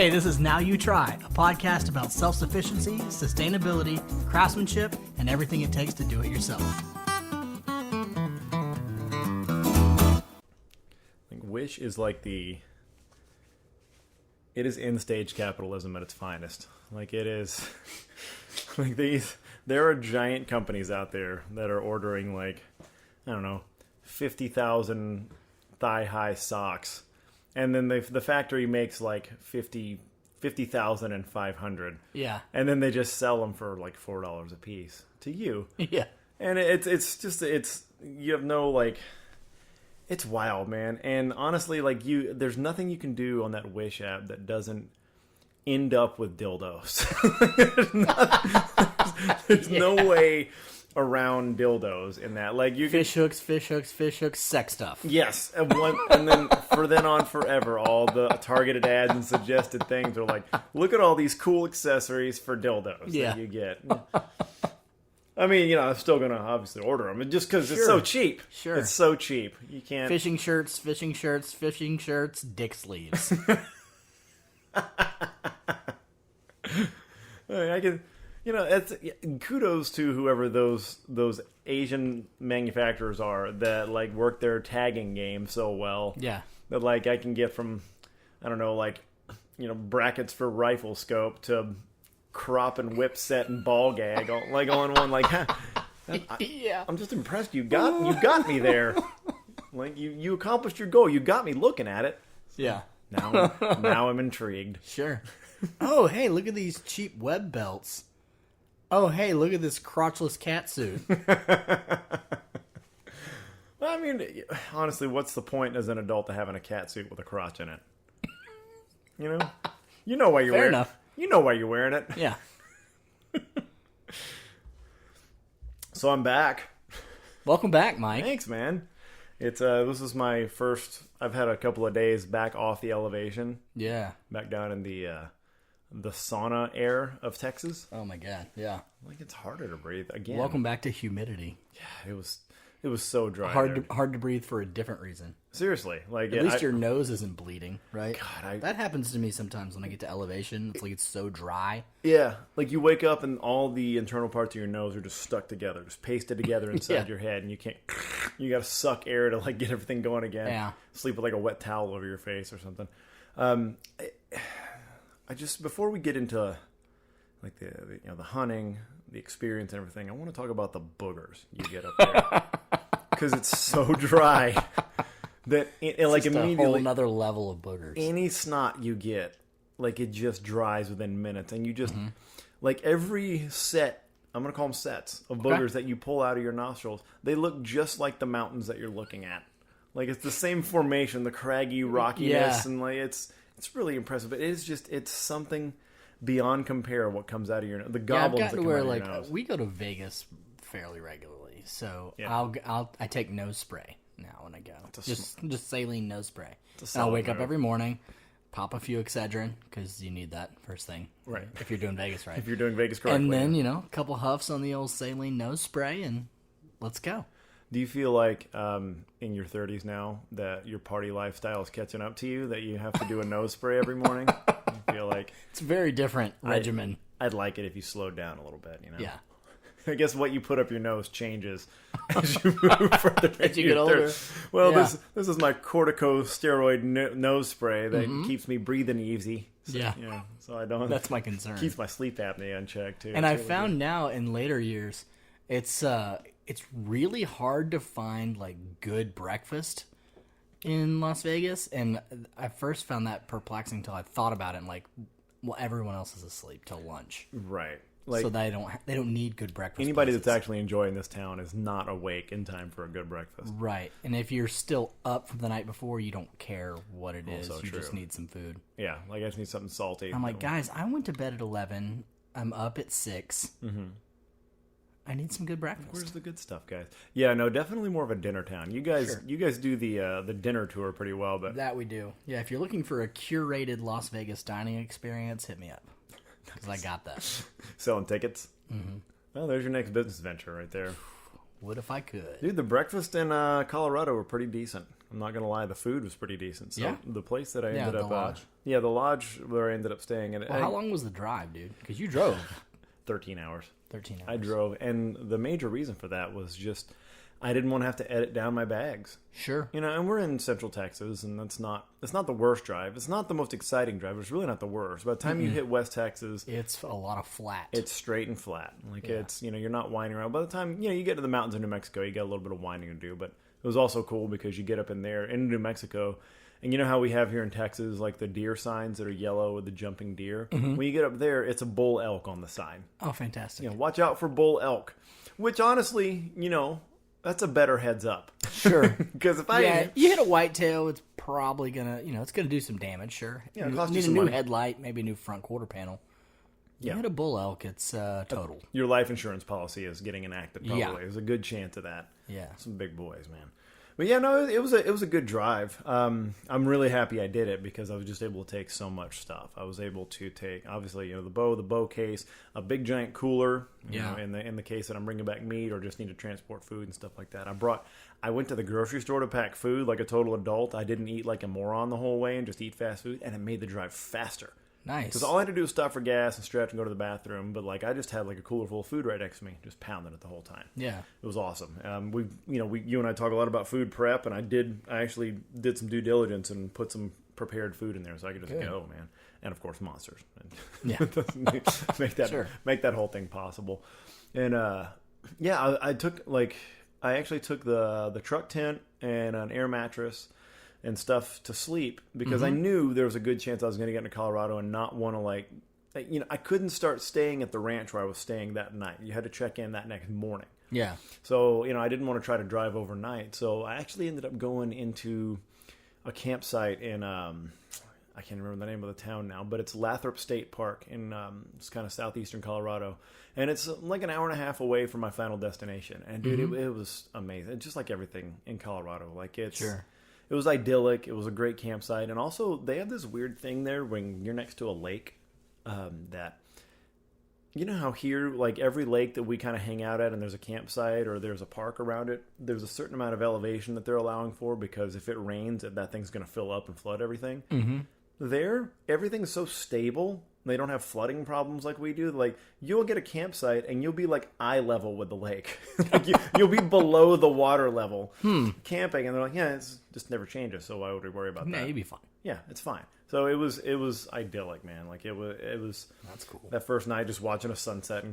Hey, this is Now You Try, a podcast about self-sufficiency, sustainability, craftsmanship, and everything it takes to do it yourself. Wish is like it is end-stage capitalism at its finest. Like it is, like there are giant companies out there that are ordering like, I don't know, 50,000 thigh-high socks. And then the factory makes like 50,500. Yeah. And then they just sell them for like $4 a piece to you. Yeah. And it's you have no like, it's wild, man. And honestly, like there's nothing you can do on that Wish app that doesn't end up with dildos. there's no way around dildos in that. Like you fish hooks, sex stuff. Yes, and then on forever, all the targeted ads and suggested things are like, look at all these cool accessories for dildos that you get. I mean, I'm still gonna obviously order them, just because it's so cheap. Sure, it's so cheap. You can't fishing shirts, dick sleeves. I can. It's kudos to whoever those Asian manufacturers are that like work their tagging game so well. Yeah. That like I can get from, I don't know, like, brackets for rifle scope to crop and whip set and ball gag all in one. Like, yeah. I'm just impressed. You got me there. Like you accomplished your goal. You got me looking at it. Yeah. Now I'm intrigued. Sure. Oh, hey, look at these cheap web belts. Oh, hey, look at this crotchless cat suit. Well, I mean, honestly, what's the point as an adult to having a cat suit with a crotch in it? You know why you're Fair wearing enough. You know why you're wearing it. Yeah. So I'm back. Welcome back, Mike. Thanks, man. It's this is my first. I've had a couple of days back off the elevation. Yeah. Back down in the sauna air of Texas. Oh my God. Yeah. Like it's harder to breathe again. Welcome back to humidity. Yeah, it was so dry. Hard to breathe for a different reason. Seriously, like at least your nose isn't bleeding, right? God, that happens to me sometimes when I get to elevation. It's like it's so dry. Yeah, like you wake up and all the internal parts of your nose are just stuck together, just pasted together inside your head, and you can't. You got to suck air to like get everything going again. Yeah, sleep with like a wet towel over your face or something. I just before we get into like the hunting, the experience, and everything, I want to talk about the boogers you get up there. Because it's so dry that like immediately a whole another level of boogers. Any snot you get, like it just dries within minutes, and you just like every set. I'm gonna call them sets of boogers that you pull out of your nostrils. They look just like the mountains that you're looking at. Like it's the same formation, the craggy rockiness, and like it's really impressive. But it's something beyond compare what comes out of your nose. The goblins that come out of your nose. We go to Vegas fairly regularly. So I take nose spray now when I go. Just saline nose spray. And I'll wake up every morning, pop a few Excedrin because you need that first thing, right? If you're doing Vegas right. If you're doing Vegas correctly, and then a couple huffs on the old saline nose spray, and let's go. Do you feel like in your 30s now that your party lifestyle is catching up to you? That you have to do a nose spray every morning? You feel like it's a very different regimen. I'd like it if you slowed down a little bit. Yeah. I guess what you put up your nose changes as you move further as you get older. Well, this is my corticosteroid nose spray that keeps me breathing easy. So, so I don't. That's my concern. Keeps my sleep apnea in check too. And I found now in later years, it's really hard to find like good breakfast in Las Vegas, and I first found that perplexing until I thought about it. And like, well, everyone else is asleep till lunch, right? Like, so they don't need good breakfast. Anybody places. that's actually enjoying this town is not awake in time for a good breakfast. Right. And if you're still up from the night before, you don't care what it is. You just need some food. Yeah, like I just need something salty. I'm like, guys, I went to bed at 11. I'm up at 6. Mm-hmm. I need some good breakfast. Where's the good stuff, guys? Yeah, no, definitely more of a dinner town. You guys do the dinner tour pretty well, but that we do. Yeah, if you're looking for a curated Las Vegas dining experience, hit me up. Because I got that. Selling tickets? Mm-hmm. Well, there's your next business venture right there. What if I could? Dude, the breakfast in Colorado were pretty decent. I'm not gonna lie, the food was pretty decent. So Yeah? the place that I Yeah, ended the up, lodge. the lodge where I ended up staying at, Well, how long was the drive, dude? Because you drove 13 hours. 13 hours. I drove, and the major reason for that was just I didn't want to have to edit down my bags. Sure. You know, and we're in Central Texas, and it's not the worst drive. It's not the most exciting drive. It's really not the worst. By the time you hit West Texas, It's a lot of flat. it's straight and flat. Like Yeah. it's, you're not winding around. By the time, you get to the mountains of New Mexico, you got a little bit of winding to do. But it was also cool because you get up in there in New Mexico, and you know how we have here in Texas, like the deer signs that are yellow with the jumping deer? When you get up there, it's a bull elk on the sign. Oh, fantastic. Watch out for bull elk. Which honestly, that's a better heads up. Sure. Because if You hit a whitetail, it's probably gonna, it's gonna do some damage. Sure. Yeah, it you costs you need a some new money. headlight, maybe a new front quarter panel. You Yeah. hit a bull elk, it's total. your life insurance policy is getting enacted, probably. Yeah. There's a good chance of that. Yeah. Some big boys, man. But yeah, no, it was a good drive. I'm really happy I did it because I was just able to take so much stuff. I was able to take, obviously, the bow case, a big giant cooler, Yeah. in the case that I'm bringing back meat or just need to transport food and stuff like that. I went to the grocery store to pack food like a total adult. I didn't eat like a moron the whole way and just eat fast food, and it made the drive faster. Nice. Because all I had to do was stop for gas and stretch and go to the bathroom. But I just had like a cooler full of food right next to me, just pounding it the whole time. Yeah. It was awesome. You and I talk a lot about food prep, and I actually did some due diligence and put some prepared food in there so I could just go, man. And of course, monsters. Yeah. make that whole thing possible. And I actually took the truck tent and an air mattress and stuff to sleep because I knew there was a good chance I was going to get into Colorado and not want to I couldn't start staying at the ranch where I was staying that night. You had to check in that next morning. Yeah. So, I didn't want to try to drive overnight. So I actually ended up going into a campsite in, I can't remember the name of the town now, but it's Lathrop State Park in it's kind of southeastern Colorado. And it's like an hour and a half away from my final destination. And dude, it was amazing. Just like everything in Colorado. Sure. It was idyllic. It was a great campsite. And also, they have this weird thing there when you're next to a lake that, you know how here, like every lake that we kind of hang out at and there's a campsite or there's a park around it, there's a certain amount of elevation that they're allowing for because if it rains, that thing's going to fill up and flood everything. Mm-hmm. There, everything's so stable. They don't have flooding problems like we do. Like, you'll get a campsite and you'll be like eye level with the lake. You'll be below the water level camping. And they're like, yeah, it's just never changes. So why would we worry about that? Yeah, you'd be fine. Yeah, it's fine. So it was idyllic, man. Like it was. That's cool. That first night, just watching a sunset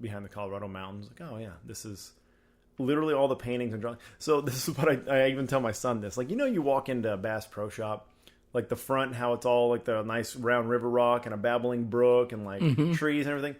behind the Colorado mountains. Like, oh yeah, this is literally all the paintings and drawings. So this is what I even tell my son this. Like, you walk into a Bass Pro Shop. Like the front, how it's all like the nice round river rock and a babbling brook and like trees and everything.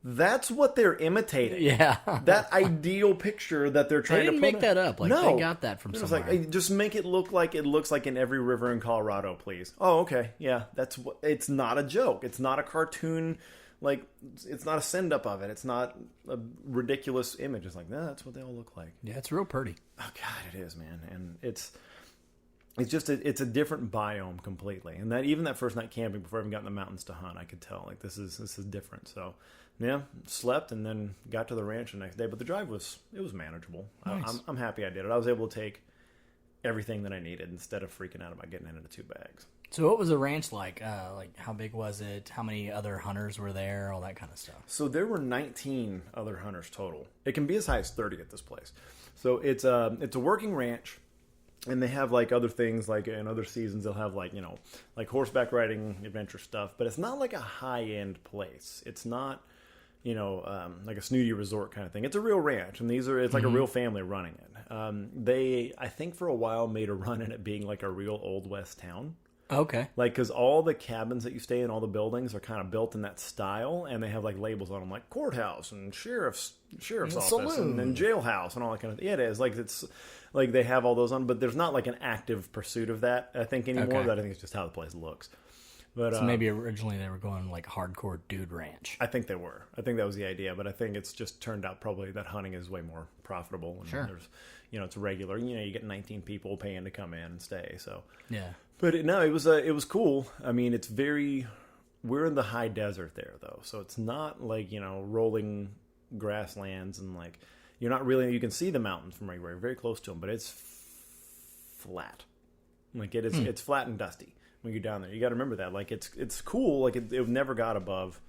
That's what they're imitating. Yeah. That ideal picture that they're trying to put. They didn't make that up. Like, no. they got that from It was somewhere. like, hey, just make it look like it looks like in every river in Colorado, please. Oh, okay. Yeah, that's what. It's not a joke. It's not a cartoon. Like, it's not a send up of it. It's not a ridiculous image. It's like, nah, that's what they all look like. Yeah, it's real pretty. Oh God, it is, man. And it's just it's a different biome completely. And that first night camping before I even got in the mountains to hunt, I could tell like this is different. So yeah, slept and then got to the ranch the next day. But the drive was manageable. Nice. I'm happy I did it. I was able to take everything that I needed instead of freaking out about getting into 2 bags. So what was the ranch like? Like, how big was it? How many other hunters were there? All that kind of stuff. So there were 19 other hunters total. It can be as high as 30 at this place. So it's a working ranch. And they have like other things, like in other seasons they'll have like like horseback riding adventure stuff, but it's not like a high end place. It's not like a snooty resort kind of thing. It's a real ranch, and it's like a real family running it. They, I think, for a while made a run at it being like a real Old West town. Okay. Like, because all the cabins that you stay in, all the buildings are kind of built in that style, and they have like labels on them, like courthouse and sheriff's office and jailhouse and all that kind of thing. Yeah, it is. Like, it's like they have all those on, but there's not like an active pursuit of that, I think, anymore. Okay. But I think it's just how the place looks. But So maybe originally they were going like hardcore dude ranch. I think they were. I think that was the idea, but I think it's just turned out probably that hunting is way more profitable. And Sure. There's, it's regular. You get 19 people paying to come in and stay. So Yeah. But it was cool. I mean, we're in the high desert there though, so it's not like rolling grasslands and like you're not really. You can see the mountains from where you're very close to them, but it's flat. Like it's flat and dusty when you're down there. You got to remember that. Like it's cool. Like it never got above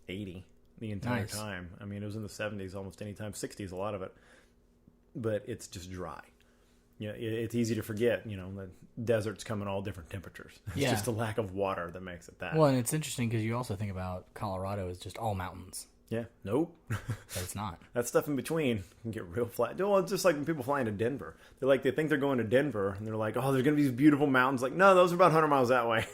80 the entire time. I mean, it was in the 70s almost any time, 60s a lot of it. But it's just dry. Yeah, it's easy to forget. The deserts come in all different temperatures. It's just a lack of water that makes it that. Well, and it's interesting because you also think about Colorado as just all mountains. Yeah, nope. But it's not. That stuff in between can get real flat. Well, it's just like when people fly into Denver. They think they're going to Denver, and they're like, oh, there's going to be these beautiful mountains. Like, no, those are about 100 miles that way.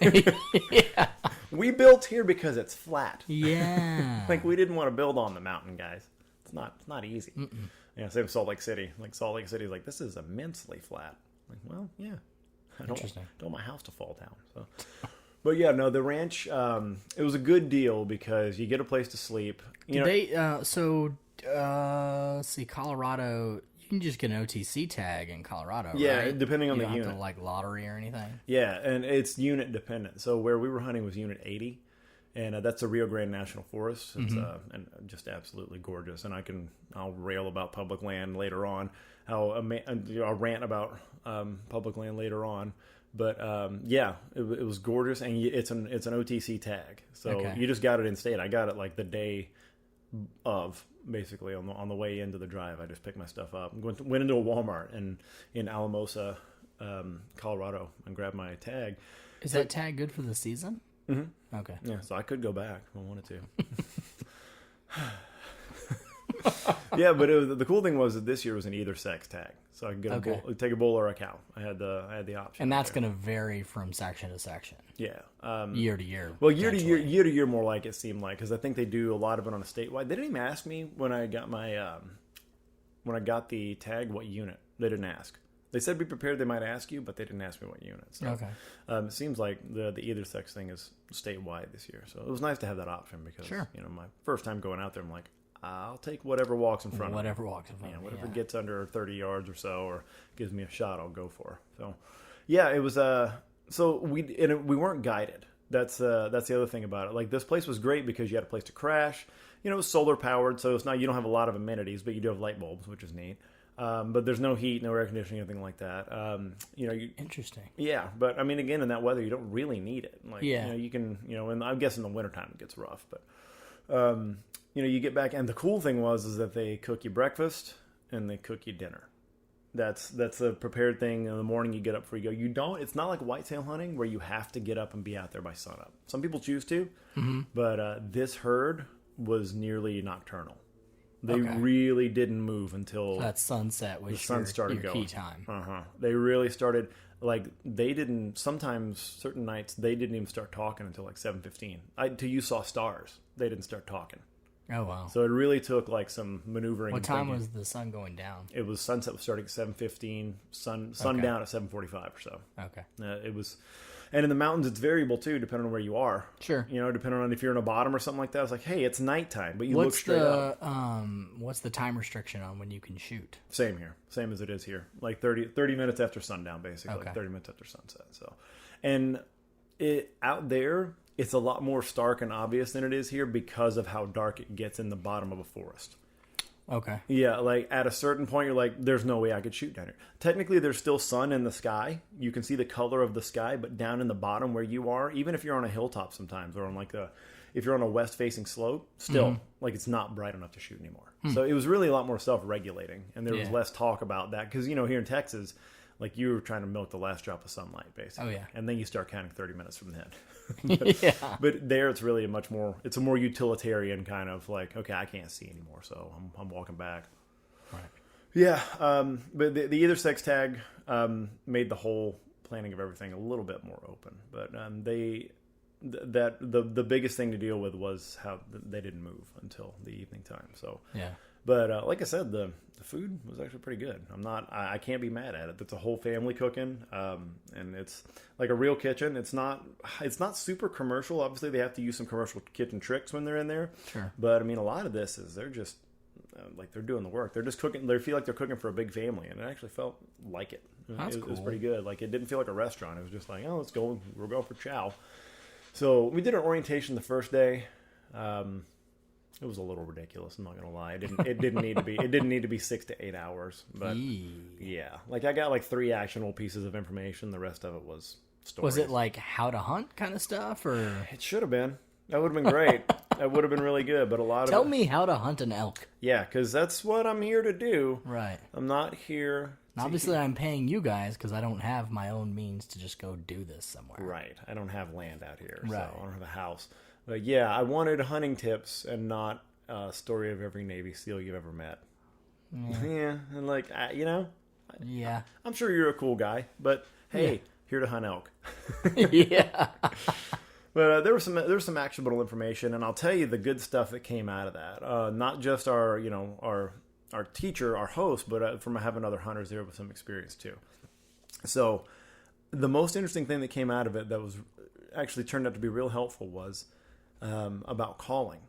Yeah. We built here because it's flat. Yeah. Like, we didn't want to build on the mountain, guys. It's not easy. Mm-mm. Yeah, same with Salt Lake City. Like, Salt Lake City is like, this is immensely flat. Like, well, yeah. I don't want my house to fall down. So, but yeah, no, the ranch, it was a good deal because you get a place to sleep. Let's see, Colorado, you can just get an OTC tag in Colorado, yeah, right? depending on you the don't unit. have to, like, lottery or anything? Yeah, and it's unit dependent. So where we were hunting was unit 80, and that's the Rio Grande National Forest. It's and just absolutely gorgeous. And I'll rail about public land later on. I'll rant about public land later on. But yeah, it was gorgeous, and it's an OTC tag. So you just got it in state. I got it like the day of, basically on the way into the drive. I just picked my stuff up. Went into a Walmart in Alamosa, Colorado, and grabbed my tag. Is that tag good for the season? Mm-hmm. Okay. Yeah, so I could go back if I wanted to. Yeah, but the cool thing was that this year was an either sex tag, so I could get take a bull or a cow. I had the option, and that's going to vary from section to section. Yeah, year to year. Well, year to year, more like it seemed like, because I think they do a lot of it on a statewide. They didn't even ask me when I got my when I got the tag what unit. They didn't ask. They said be prepared. They might ask you, but they didn't ask me what unit. So, it seems like the either sex thing is statewide this year. So it was nice to have that option because my first time going out there, I'm like, I'll take whatever walks in front of me. Whatever walks in front of me. Whatever gets under 30 yards or so, or gives me a shot, I'll go for. So, yeah, it was. So we weren't guided. That's the other thing about it. Like, this place was great because you had a place to crash. It was solar powered, so it's not, you don't have a lot of amenities, but you do have light bulbs, which is neat. But there's no heat, no air conditioning, anything like that. Interesting. Yeah, but I mean, again, in that weather, you don't really need it. Like, you can, and I guess in the wintertime it gets rough, but. You get back, and the cool thing is that they cook you breakfast and they cook you dinner. That's a prepared thing. In the morning, you get up before you go. You don't. It's not like whitetail hunting where you have to get up and be out there by sunup. Some people choose to, but this herd was nearly nocturnal. They really didn't move until that sunset was the sun started your going. Key time. They really started. Like, they didn't. Sometimes certain nights they didn't even start talking until like 7:15. Till you saw stars, they didn't start talking. Oh, wow. So it really took like some maneuvering. What time was the sun going down? It was sunset was starting at 7:15, sundown at 7:45 or so. Okay. It was, and in the mountains it's variable too, depending on where you are. Sure. Depending on if you're in a bottom or something like that. It's like, hey, it's nighttime, but you look straight up. What's the time restriction on when you can shoot? Same here. Same as it is here. Like 30 minutes after sundown, basically. Like 30 minutes after sunset. So, and out there, it's a lot more stark and obvious than it is here because of how dark it gets in the bottom of a forest. Okay. Yeah, like at a certain point, you're like, there's no way I could shoot down here. Technically, there's still sun in the sky. You can see the color of the sky, but down in the bottom where you are, even if you're on a hilltop sometimes, or on if you're on a west-facing slope, still, like, it's not bright enough to shoot anymore. So it was really a lot more self-regulating, and there was less talk about that. Because, here in Texas, like, you were trying to milk the last drop of sunlight, basically. Oh, yeah. And then you start counting 30 minutes from then. Yeah. But there, it's really it's a more utilitarian kind of like, okay, I can't see anymore, so I'm walking back. Right. Yeah. But the either sex tag made the whole planning of everything a little bit more open. But the biggest thing to deal with was how they didn't move until the evening time. So yeah. But like I said, the food was actually pretty good. I can't be mad at it. It's a whole family cooking, and it's like a real kitchen. It's not super commercial. Obviously, they have to use some commercial kitchen tricks when they're in there. Sure. But I mean, a lot of this is they're just like they're doing the work. They're just cooking. They feel like they're cooking for a big family, and it actually felt like it. That's cool. It was pretty good. Like, it didn't feel like a restaurant. It was just like, oh, let's go. We're going for chow. So we did an orientation the first day. It was a little ridiculous. I'm not gonna lie. It didn't need to be. It didn't need to be 6 to 8 hours. But yeah, like I got like 3 actionable pieces of information. The rest of it was stories. Was it like how to hunt kind of stuff, or It should have been. That would have been great. That would have been really good. But a lot of tell me how to hunt an elk? Yeah, because that's what I'm here to do. Right. I'm not here. Obviously, I'm paying you guys because I don't have my own means to just go do this somewhere. Right. I don't have land out here, Right. so I don't have a house. But yeah, I wanted hunting tips and not a story of every Navy SEAL you've ever met. Yeah, and like, Yeah. I'm sure you're a cool guy, but hey, here to hunt elk. Yeah. But there was some actionable information, and I'll tell you the good stuff that came out of that. Not just our teacher, our host, but from having other hunters there with some experience too. So the most interesting thing that came out of it that was actually turned out to be real helpful was about calling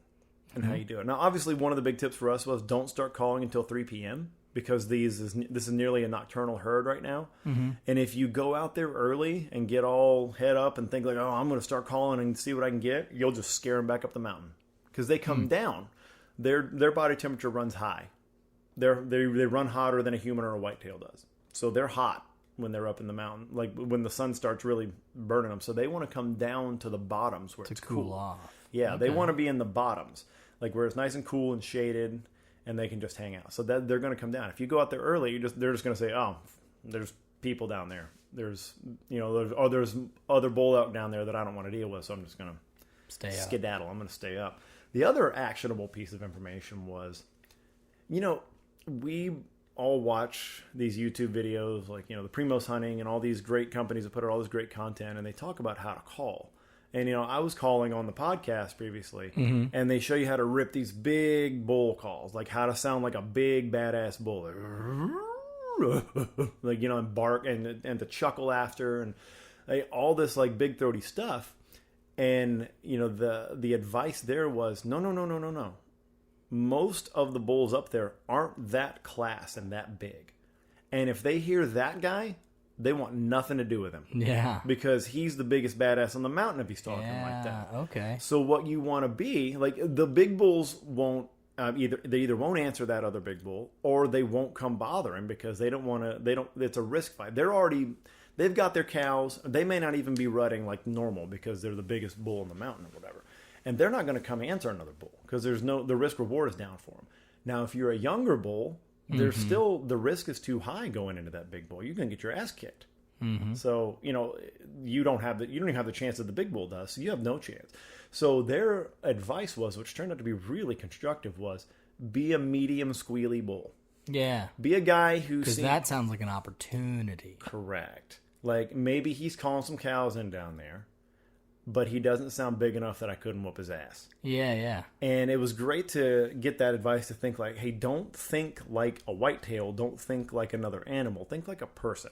and how you do it. Now, obviously, one of the big tips for us was don't start calling until 3 p.m. because this is nearly a nocturnal herd right now. And if you go out there early and get all head up and think like, oh, I'm going to start calling and see what I can get, you'll just scare them back up the mountain because they come down. Their body temperature runs high. They run hotter than a human or a whitetail does. So they're hot when they're up in the mountain, like when the sun starts really burning them. So they want to come down to the bottoms where it's cool off. Yeah, they want to be in the bottoms, like where it's nice and cool and shaded, and they can just hang out. So that they're going to come down. If you go out there early, they're just going to say, "Oh, there's people down there. There's other bull elk down there that I don't want to deal with. So I'm just going to skedaddle. I'm going to stay up." The other actionable piece of information was, we all watch these YouTube videos, like the Primos Hunting and all these great companies that put out all this great content, and they talk about how to call. And, I was calling on the podcast previously, and they show you how to rip these big bull calls, like how to sound like a big, badass bull. Like, and bark and to chuckle after and all this, like, big, throaty stuff. And, the advice there was, no. Most of the bulls up there aren't that class and that big. And if they hear that guy, they want nothing to do with him. Yeah. Because he's the biggest badass on the mountain if he's talking like that. Okay. So what you want to be, like the big bulls won't, either won't answer that other big bull or they won't come bother him because they don't want to, it's a risk fight. They've got their cows. They may not even be rutting like normal because they're the biggest bull in the mountain or whatever. And they're not going to come answer another bull because the risk reward is down for them. Now, if you're a younger bull, there's still, the risk is too high going into that big bull. You're going to get your ass kicked. So, you don't even have the chance that the big bull does. So you have no chance. So their advice was, which turned out to be really constructive, was be a medium squealy bull. Yeah. Be a guy who because that sounds like an opportunity. Correct. Like maybe he's calling some cows in down there, but he doesn't sound big enough that I couldn't whoop his ass. Yeah. And it was great to get that advice to think like, hey, don't think like a whitetail. Don't think like another animal. Think like a person.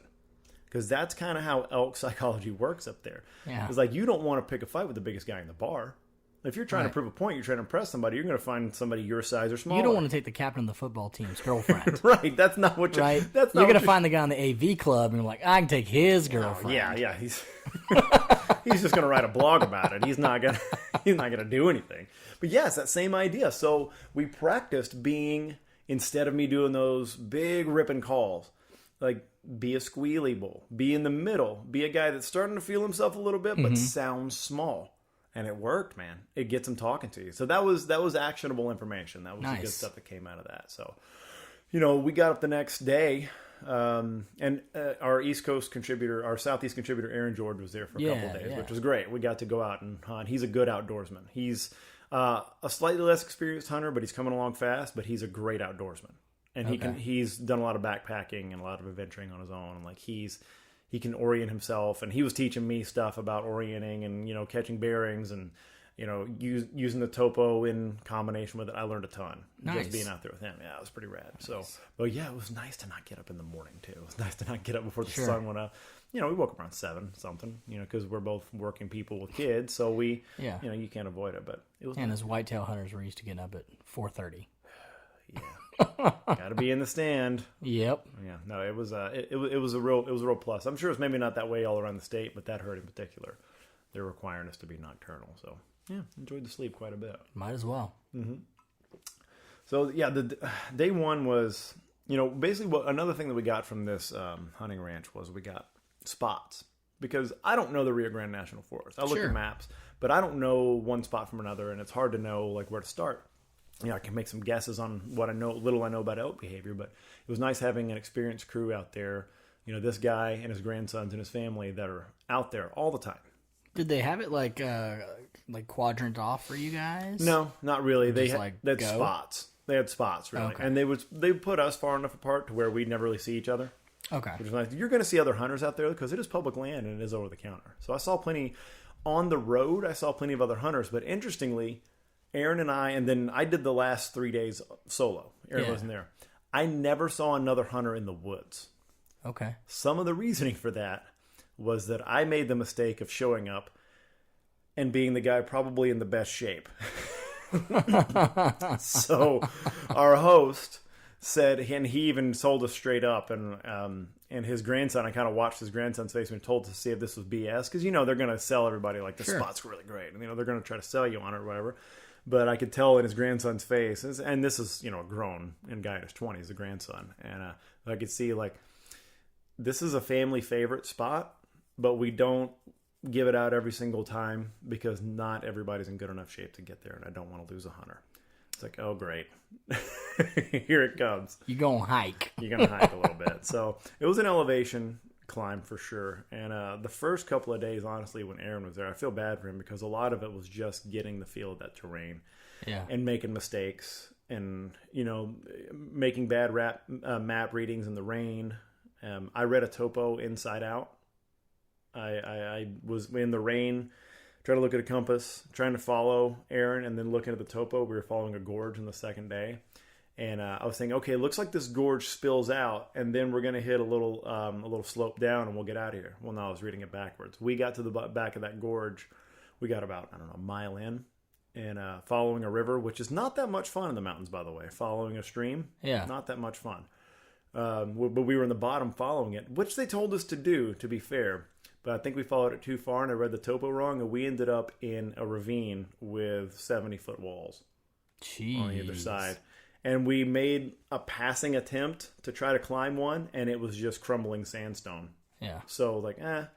Because that's kind of how elk psychology works up there. Yeah. It's like you don't want to pick a fight with the biggest guy in the bar. If you're trying to prove a point, you're trying to impress somebody, you're going to find somebody your size or smaller. You don't want to take the captain of the football team's girlfriend. Right. That's not what you're... Right? That's you're going to find the guy in the AV club and you're like, I can take his girlfriend. Yeah. He's just going to write a blog about it. He's not going to do anything. But yes, that same idea. So we practiced being, instead of me doing those big ripping calls, like be a squealy bull, be in the middle, be a guy that's starting to feel himself a little bit, but sounds small. And it worked, man. It gets them talking to you. So that was actionable information. That was the good stuff that came out of that. So, we got up the next day, and our East Coast contributor, our Southeast contributor, Aaron George, was there for a couple of days, which was great. We got to go out and hunt. He's a good outdoorsman. He's a slightly less experienced hunter, but he's coming along fast. But he's a great outdoorsman, and he's done a lot of backpacking and a lot of adventuring on his own. And like he can orient himself, and he was teaching me stuff about orienting and catching bearings and using the topo in combination with it. I learned a ton just being out there with him. Yeah, it was pretty rad. Nice. So, but yeah, it was nice to not get up in the morning too. It was nice to not get up before the sun went up. We woke up around 7 something. Because we're both working people with kids, so we you can't avoid it. But it was. And as whitetail hunters, we're used to getting up at 4:30. Yeah. Got to be in the stand. Yep. Yeah. No, it was a real plus. I'm sure it's maybe not that way all around the state, but that herd in particular, they're requiring us to be nocturnal. So yeah, enjoyed the sleep quite a bit. Might as well. So yeah, the day one was, basically another thing that we got from this hunting ranch was we got spots, because I don't know the Rio Grande National Forest. I look at maps, but I don't know one spot from another, and it's hard to know like where to start. I can make some guesses on what little I know about elk behavior, but it was nice having an experienced crew out there. This guy and his grandsons and his family that are out there all the time. Did they have it like quadrant off for you guys? No, not really. They had go? spots. They had spots, really. Okay. And they put us far enough apart to where we'd never really see each other. Okay. Which is nice. You're going to see other hunters out there because it is public land and it is over the counter. So I saw plenty on the road. I saw plenty of other hunters. But interestingly, Aaron and I, and then I did the last 3 days solo. Aaron wasn't there. I never saw another hunter in the woods. Okay. Some of the reasoning for that was that I made the mistake of showing up and being the guy probably in the best shape. So our host said, and he even told us straight up, and his grandson, I kind of watched his grandson's face and told to see if this was BS, because they're going to sell everybody like the spot's really great, and they're going to try to sell you on it or whatever. But I could tell in his grandson's face, and this is a grown and guy in his 20s, the grandson, and I could see like, this is a family favorite spot, but we don't give it out every single time because not everybody's in good enough shape to get there, and I don't want to lose a hunter. It's like, oh, great. Here it comes. You're going to hike. You're going to hike a little bit. So it was an elevation climb for sure. And the first couple of days, honestly, when Aaron was there, I feel bad for him because a lot of it was just getting the feel of that terrain and making mistakes and, making bad map readings in the rain. I read a topo inside out. I was in the rain, trying to look at a compass, trying to follow Aaron, and then looking at the topo. We were following a gorge on the second day. And I was thinking, okay, it looks like this gorge spills out, and then we're going to hit a little slope down, and we'll get out of here. Well, no, I was reading it backwards. We got to the back of that gorge. We got about, a mile in, and following a river, which is not that much fun in the mountains, by the way. Following a stream, not that much fun. But we were in the bottom following it, which they told us to do, to be fair. But I think we followed it too far, and I read the topo wrong, and we ended up in a ravine with 70-foot walls on either side. And we made a passing attempt to try to climb one, and it was just crumbling sandstone. Yeah. So, I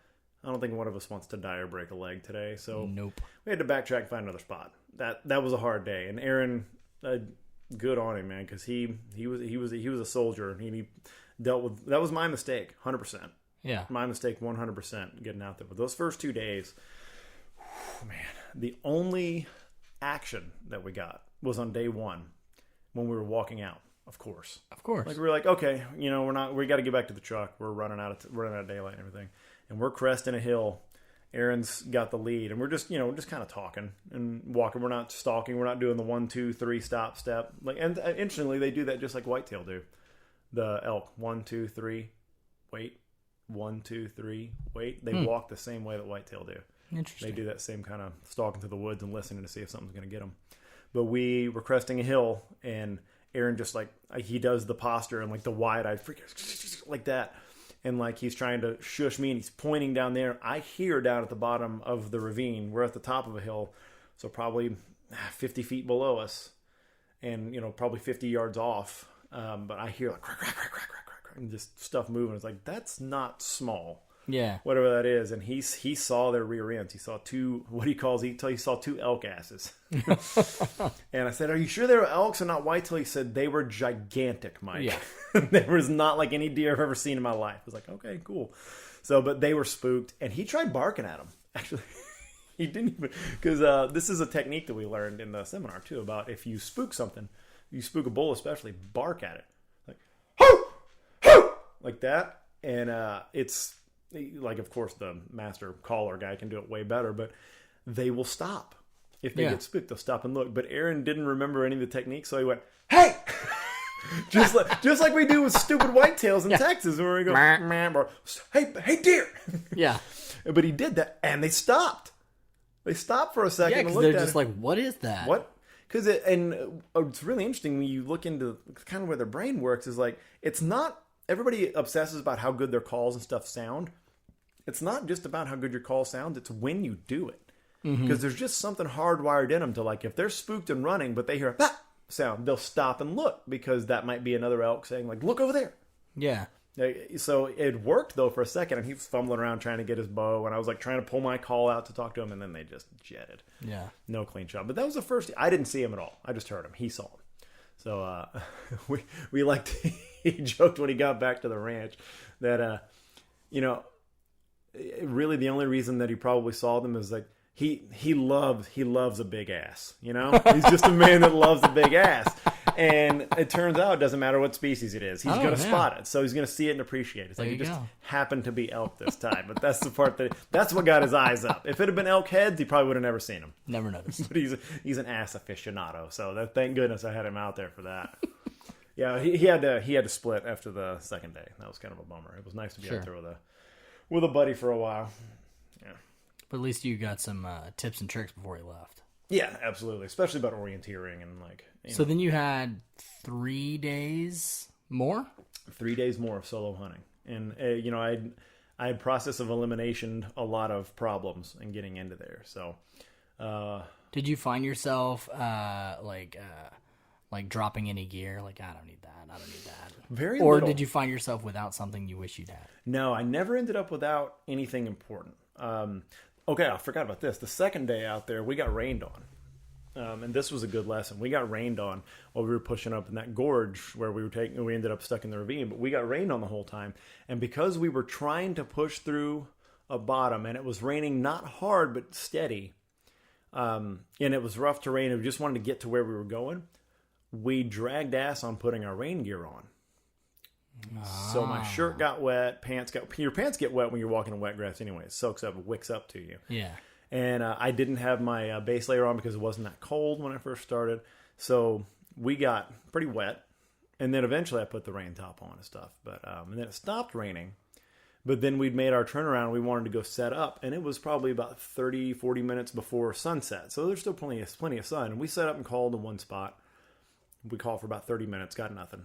don't think one of us wants to die or break a leg today. So nope. We had to backtrack and find another spot. That was a hard day. And Aaron, good on him, man, because he was a soldier. And he dealt with that. Was my mistake, 100%. Yeah. My mistake, 100%, getting out there. But those first 2 days, man, the only action that we got was on day one. When we were walking out, of course. Like we were like, okay, we got to get back to the truck. We're running out of daylight and everything, and we're cresting a hill. Aaron's got the lead, and we're just kind of talking and walking. We're not stalking. We're not doing the 1, 2, 3 stop step. And interestingly, they do that just like whitetail do. The elk 1, 2, 3, wait. 1, 2, 3, wait. They walk the same way that whitetail do. Interesting. They do that same kind of stalking through the woods and listening to see if something's going to get them. But we were cresting a hill, and Aaron just he does the posture and the wide-eyed like that. And he's trying to shush me, and he's pointing down there. I hear down at the bottom of the ravine. We're at the top of a hill, so probably 50 feet below us and, probably 50 yards off. But I hear crack, crack, crack, crack, crack, crack, and just stuff moving. It's that's not small. Yeah. Whatever that is. And he saw their rear ends. He saw he saw 2 elk asses. And I said, are you sure they were elks and not whitetail? He said, they were gigantic, Mike. Yeah. There was not any deer I've ever seen in my life. I was like, okay, cool. So, but they were spooked, and he tried barking at them. Actually, he didn't even, because this is a technique that we learned in the seminar too, about if you spook something, you spook a bull especially, bark at it. Hoo! Hoo! Like that. And it's, of course, the master caller guy can do it way better, but they will stop. If they get spooked, they'll stop and look. But Aaron didn't remember any of the techniques, so he went, hey! just like we do with stupid whitetails in Texas, where we go, or, hey, deer! Yeah. But he did that, and they stopped. They stopped for a second and looked at it. They're just what is that? What? Because it's really interesting when you look into kind of where their brain works, is it's not, everybody obsesses about how good their calls and stuff sound. It's not just about how good your call sounds. It's when you do it. Because there's just something hardwired in them to if they're spooked and running, but they hear sound, they'll stop and look because that might be another elk saying like, look over there. Yeah. So it worked though for a second, and he was fumbling around trying to get his bow, and I was like trying to pull my call out to talk to him, and then they just jetted. Yeah. No clean shot. But that was the first. I didn't see him at all. I just heard him. He saw him. So we liked. He joked when he got back to the ranch that really the only reason that he probably saw them is like he loves a big ass. He's just a man that loves a big ass. And it turns out it doesn't matter what species it is. He's going to spot it. So he's going to see it and appreciate it. It's like he just happened to be elk this time. But that's the part that's what got his eyes up. If it had been elk heads, he probably would have never seen them. Never noticed. But he's an ass aficionado. So thank goodness I had him out there for that. Yeah, he had to split after the second day. That was kind of a bummer. It was nice to be out there with a buddy for a while. Yeah. But at least you got some tips and tricks before he left. Yeah, absolutely. Especially about orienteering and like. So then you had 3 days more? 3 days more of solo hunting, and I had process of elimination a lot of problems in getting into there. So, did you find yourself like dropping any gear? Like I don't need that. Very or little. Did you find yourself without something you wish you'd had? No, I never ended up without anything important. Okay, I forgot about this. The second day out there, we got rained on. And this was a good lesson. We got rained on while we were pushing up in that gorge where we ended up stuck in the ravine, but we got rained on the whole time. And because we were trying to push through a bottom and it was raining not hard, but steady, and it was rough terrain and we just wanted to get to where we were going, we dragged ass on putting our rain gear on. So my shirt got wet, your pants get wet when you're walking in wet grass anyway. It soaks up, it wicks up to you. Yeah. And I didn't have my base layer on because it wasn't that cold when I first started. So we got pretty wet. And then eventually I put the rain top on and stuff. But and then it stopped raining. But then we'd made our turnaround. We wanted to go set up. And it was probably about 30, 40 minutes before sunset. So there's still plenty of sun. And we set up and called in one spot. We called for about 30 minutes. Got nothing.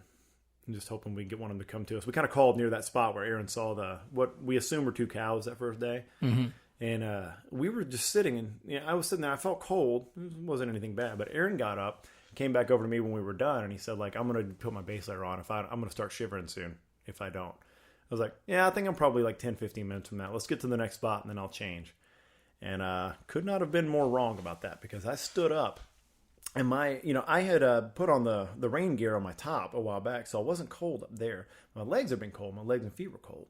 I'm just hoping we can get one of them to come to us. We kind of called near that spot where Aaron saw what we assume were 2 cows that first day. Mm-hmm. And we were just sitting, and I was sitting there. I felt cold. It wasn't anything bad. But Aaron got up, came back over to me when we were done, and he said, like, I'm going to put my base layer on. I'm going to start shivering soon if I don't. I was like, yeah, I think I'm probably like 10, 15 minutes from that. Let's get to the next spot, and then I'll change. And could not have been more wrong about that because I stood up, and I had put on the rain gear on my top a while back, so I wasn't cold up there. My legs have been cold. My legs and feet were cold.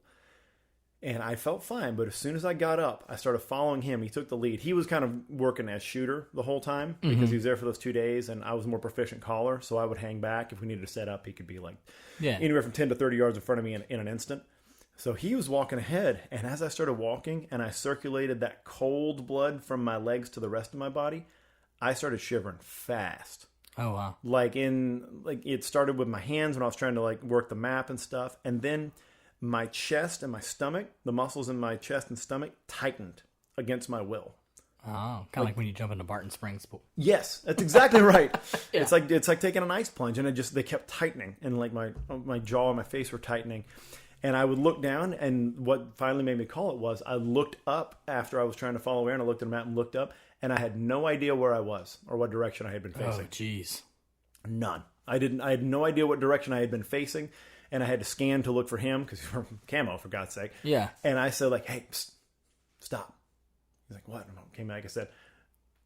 And I felt fine, but as soon as I got up, I started following him. He took the lead. He was kind of working as shooter the whole time because he was there for those 2 days, and I was a more proficient caller, so I would hang back. If we needed to set up, he could be like anywhere from 10 to 30 yards in front of me in an instant. So he was walking ahead, and as I started walking and I circulated that cold blood from my legs to the rest of my body, I started shivering fast. Oh, wow. Like it started with my hands when I was trying to like work the map and stuff, and then my chest and my stomach, the muscles in my chest and stomach tightened against my will. Oh, kind of like when you jump into Barton Springs pool. Yes, that's exactly right. Yeah. It's like taking an ice plunge, and they kept tightening, and like my jaw and my face were tightening. And I would look down, and what finally made me call it was I looked up after I was trying to follow Aaron. I looked at the map and looked up, and I had no idea where I was or what direction I had been facing. Oh, jeez. None. I had no idea what direction I had been facing. And I had to scan to look for him because he's from camo, for God's sake. Yeah. And I said, like, hey, psst, stop. He's like, what? And I came back. I said,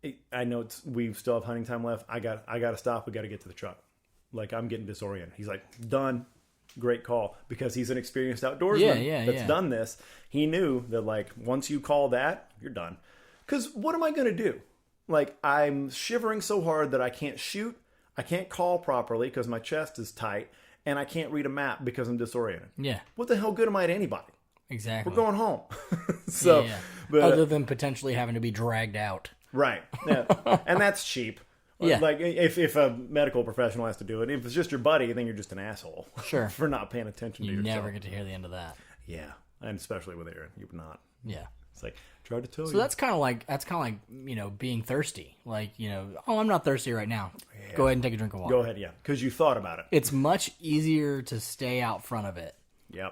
hey, I know we still have hunting time left. I got to stop. We got to get to the truck. Like, I'm getting disoriented. He's like, done. Great call. Because he's an experienced outdoorsman that's done this. He knew that, like, once you call that, you're done. Because what am I going to do? Like, I'm shivering so hard that I can't shoot. I can't call properly because my chest is tight. And I can't read a map because I'm disoriented. Yeah. What the hell good am I to anybody? Exactly. We're going home. So, yeah. But, other than potentially having to be dragged out. Right. Yeah. And that's cheap. Yeah. Like if a medical professional has to do it, if it's just your buddy, then you're just an asshole. Sure. For not paying attention to You yourself. never get to hear the end of that. Yeah. And especially with Aaron, you would not. Yeah. It's like, tried to tell you. So that's kind of like being thirsty. Like, oh, I'm not thirsty right now. Yeah. Go ahead and take a drink of water. Go ahead, yeah. Because you thought about it. It's much easier to stay out front of it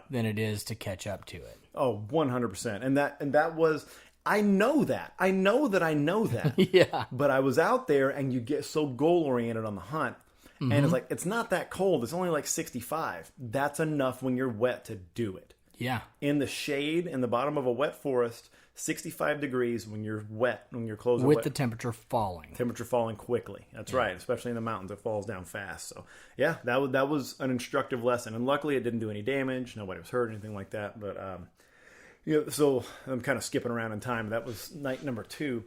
than it is to catch up to it. Oh, 100%. And that was, I know that. I know that. Yeah. But I was out there, and you get so goal-oriented on the hunt. And it's like, it's not that cold. It's only like 65. That's enough when you're wet to do it. Yeah. In the shade, in the bottom of a wet forest, 65 degrees when you're wet, when your clothes are With wet. the temperature falling. Temperature falling quickly. That's right. Especially in the mountains, it falls down fast. So, yeah, that was an instructive lesson. And luckily, it didn't do any damage. Nobody was hurt, anything like that. But, so I'm kind of skipping around in time. That was night number 2.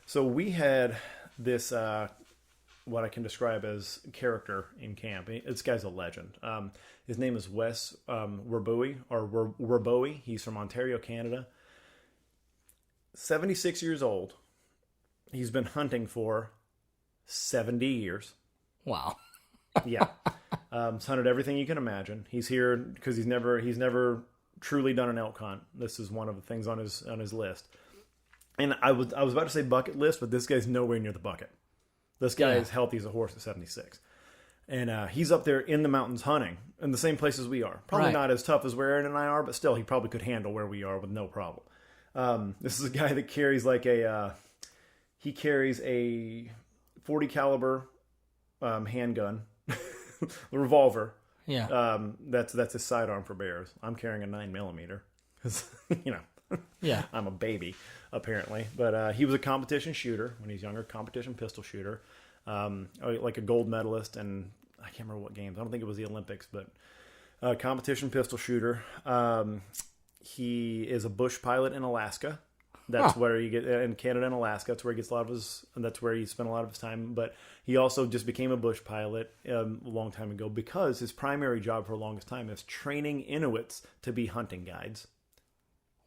So we had this, what I can describe as character in camp. This guy's a legend. His name is Wes Werboe. He's from Ontario, Canada. 76 years old. He's been hunting for 70 years. Wow. Yeah. He's hunted everything you can imagine. He's here because he's never truly done an elk hunt. This is one of the things on his list. And I was about to say bucket list, but this guy's nowhere near the bucket. This guy is healthy as a horse at 76. And he's up there in the mountains hunting in the same place as we are. Probably not as tough as where Aaron and I are, but still he probably could handle where we are with no problem. This is a guy that carries he carries a 40 caliber handgun, the revolver. Yeah. That's his sidearm for bears. I'm carrying a 9mm because Yeah. I'm a baby apparently. But he was a competition shooter when he was younger, competition pistol shooter, like a gold medalist, and I can't remember what games. I don't think it was the Olympics, but competition pistol shooter. He is a bush pilot in Alaska. That's where you get in Canada and Alaska. That's where he gets that's where he spent a lot of his time. But he also just became a bush pilot a long time ago because his primary job for the longest time is training Inuits to be hunting guides.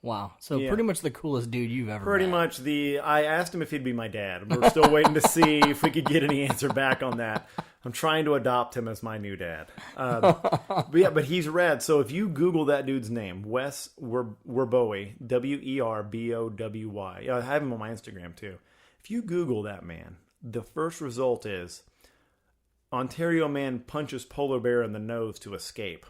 Wow. So pretty much the coolest dude you've ever Pretty met. much I asked him if he'd be my dad. We're still waiting to see if we could get any answer back on that. I'm trying to adopt him as my new dad. But he's rad. So if you Google that dude's name, Wes Werboe, Werbowy. I have him on my Instagram too. If you Google that man, the first result is Ontario man punches polar bear in the nose to escape.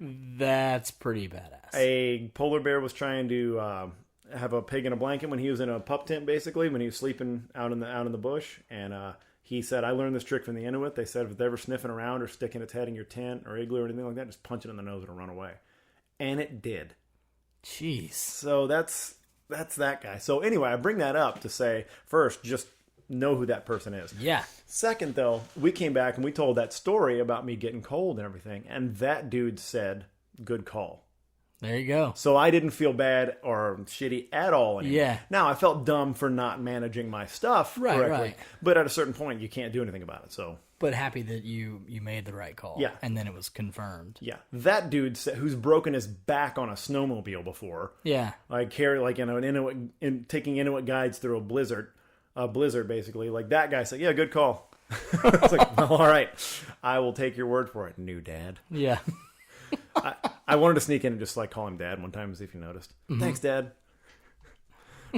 That's pretty badass. A polar bear was trying to have a pig in a blanket when he was in a pup tent, basically, when he was sleeping out in the bush. And he said, I learned this trick from the Inuit. They said, if it's ever sniffing around or sticking its head in your tent or igloo or anything like that, just punch it in the nose and it'll run away. And it did. Jeez. So that's that guy. So anyway, I bring that up to say, first, just know who that person is. Yeah. Second, though, we came back and we told that story about me getting cold and everything, and that dude said, good call. There you go. So I didn't feel bad or shitty at all anymore. Yeah. Now, I felt dumb for not managing my stuff correctly. Right. But at a certain point, you can't do anything about it. So, But happy that you made the right call. Yeah. And then it was confirmed. yeah. That dude who's broken his back on a snowmobile before, Yeah. like taking Inuit guides through a blizzard basically, like that guy said, yeah, good call. It's like, well, all right, I will take your word for it, new dad. Yeah. I wanted to sneak in and just like call him dad one time, see if you noticed. Mm-hmm. Thanks, Dad.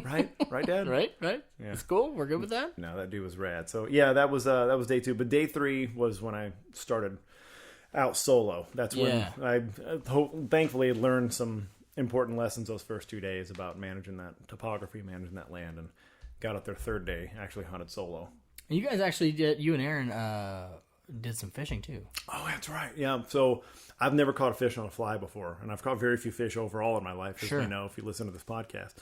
Right, Dad. Right. Yeah. It's cool. We're good with that. No, that dude was rad. So yeah, that was day 2. But day 3 was when I started out solo. That's when I thankfully learned some important lessons those first 2 days about managing that topography, managing that land, and got up there third day, actually hunted solo. You guys actually did. You and Aaron did some fishing too. Oh, that's right. Yeah. So I've never caught a fish on a fly before, and I've caught very few fish overall in my life, as you know if you listen to this podcast.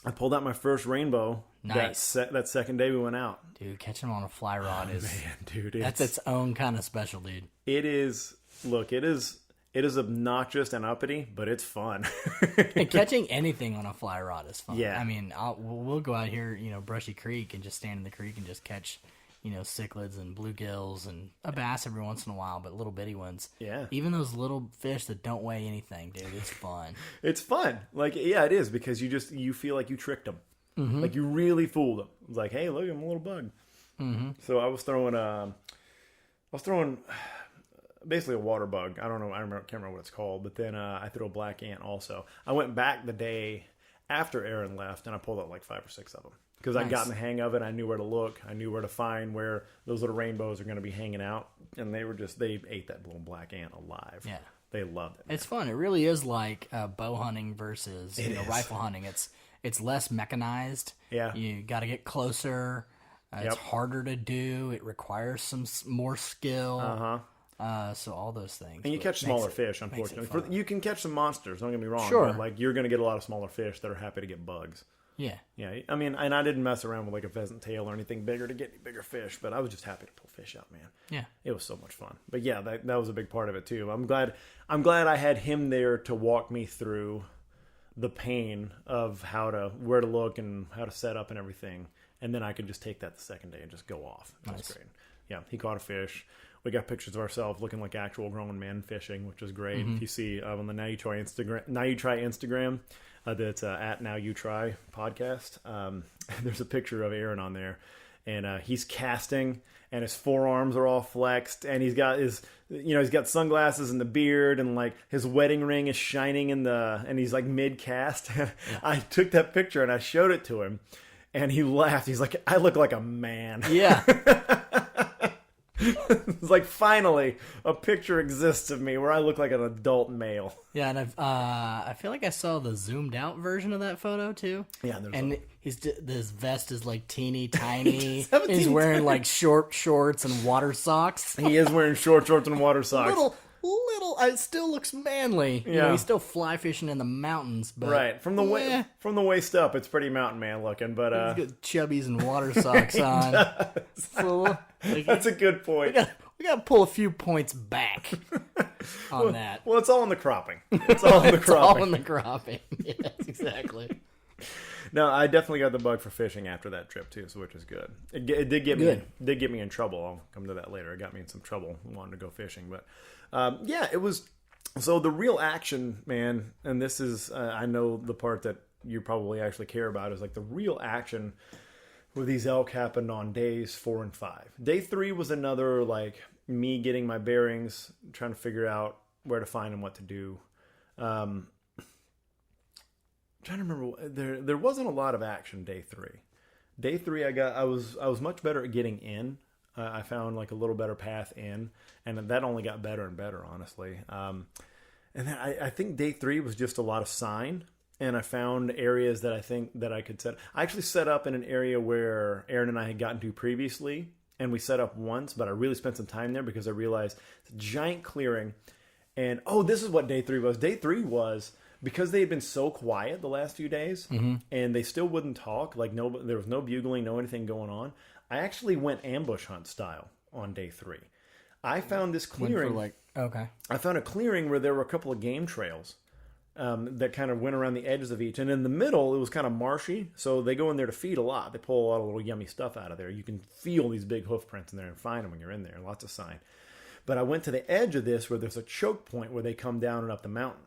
I pulled out my first rainbow. Nice. That second day we went out. Dude, catching them on a fly rod that's its own kind of special, dude. It is. Look, it is obnoxious and uppity, but it's fun. And catching anything on a fly rod is fun. Yeah. I mean, we'll go out here, Brushy Creek, and just stand in the creek and just catch, cichlids and bluegills and a bass every once in a while, but little bitty ones. Yeah. Even those little fish that don't weigh anything, dude, it's fun. It's fun. Like, yeah, it is, because you feel like you tricked them. Mm-hmm. Like you really fooled them. It's like, hey, look, I'm a little bug. Mm-hmm. So I was throwing basically a water bug. I don't know. Can't remember what it's called. But then I threw a black ant also. I went back the day after Aaron left, and I pulled out like 5 or 6 of them. Because I'd gotten the hang of it. I knew where to look. I knew where to find where those little rainbows are going to be hanging out. And they ate that little black ant alive. Yeah. They loved it. Man. It's fun. It really is like bow hunting versus rifle hunting. it's less mechanized. Yeah. You got to get closer. It's harder to do. It requires some more skill. So all those things. And you catch smaller fish, unfortunately. You can catch some monsters, don't get me wrong. Sure. But like, you're going to get a lot of smaller fish that are happy to get bugs. Yeah. Yeah. I mean, and I didn't mess around with like a pheasant tail or anything bigger to get bigger fish, but I was just happy to pull fish out, man. Yeah. It was so much fun. But yeah, that was a big part of it too. I'm glad I had him there to walk me through the pain of where to look and how to set up and everything. And then I could just take that the second day and just go off. That was great. Yeah, he caught a fish. We got pictures of ourselves looking like actual grown men fishing, which is great. If you see on the Now You Try Instagram, that's at Now You Try podcast. There's a picture of Aaron on there, and he's casting, and his forearms are all flexed, and he's got he's got sunglasses and the beard, and like his wedding ring is shining and he's like mid cast. I took that picture and I showed it to him. And he laughed. He's like, I look like a man. Yeah. It's like, finally, a picture exists of me where I look like an adult male. Yeah, and I feel like I saw the zoomed out version of that photo too. Yeah, and his vest is like teeny tiny. He's wearing like short shorts and water socks. He is wearing short shorts and water socks. Little, it still looks manly. You know, he's still fly fishing in the mountains, but right from the waist up, it's pretty mountain man looking. But he's got chubbies and water socks on. So, like, that's a good point. We got to pull a few points back on that. Well, it's all in the cropping. It's all in the cropping. All in the cropping. Yes, exactly. No, I definitely got the bug for fishing after that trip too, so which is good. It did get me in trouble. I'll come to that later. It got me in some trouble wanting to go fishing, but yeah, it was. So the real action, man, and this is I know the part that you probably actually care about is like the real action with these elk happened on days 4 and 5. Day 3 was another like me getting my bearings, trying to figure out where to find and what to do. Trying to remember, there wasn't a lot of action day 3. Day 3, I was much better at getting in. I found like a little better path in, and that only got better and better, honestly. And then I think day 3 was just a lot of sign, and I found areas that I think that I could set. I actually set up in an area where Aaron and I had gotten to previously, and we set up once, but I really spent some time there because I realized it's a giant clearing. And this is what day 3 was. Day 3 was, because they had been so quiet the last few days, and they still wouldn't talk, like there was no bugling, no anything going on. I actually went ambush hunt style on day 3. I found this clearing. I found a clearing where there were a couple of game trails that kind of went around the edges of each, and in the middle it was kind of marshy. So they go in there to feed a lot. They pull a lot of little yummy stuff out of there. You can feel these big hoof prints in there and find them when you're in there. Lots of sign. But I went to the edge of this where there's a choke point where they come down and up the mountain.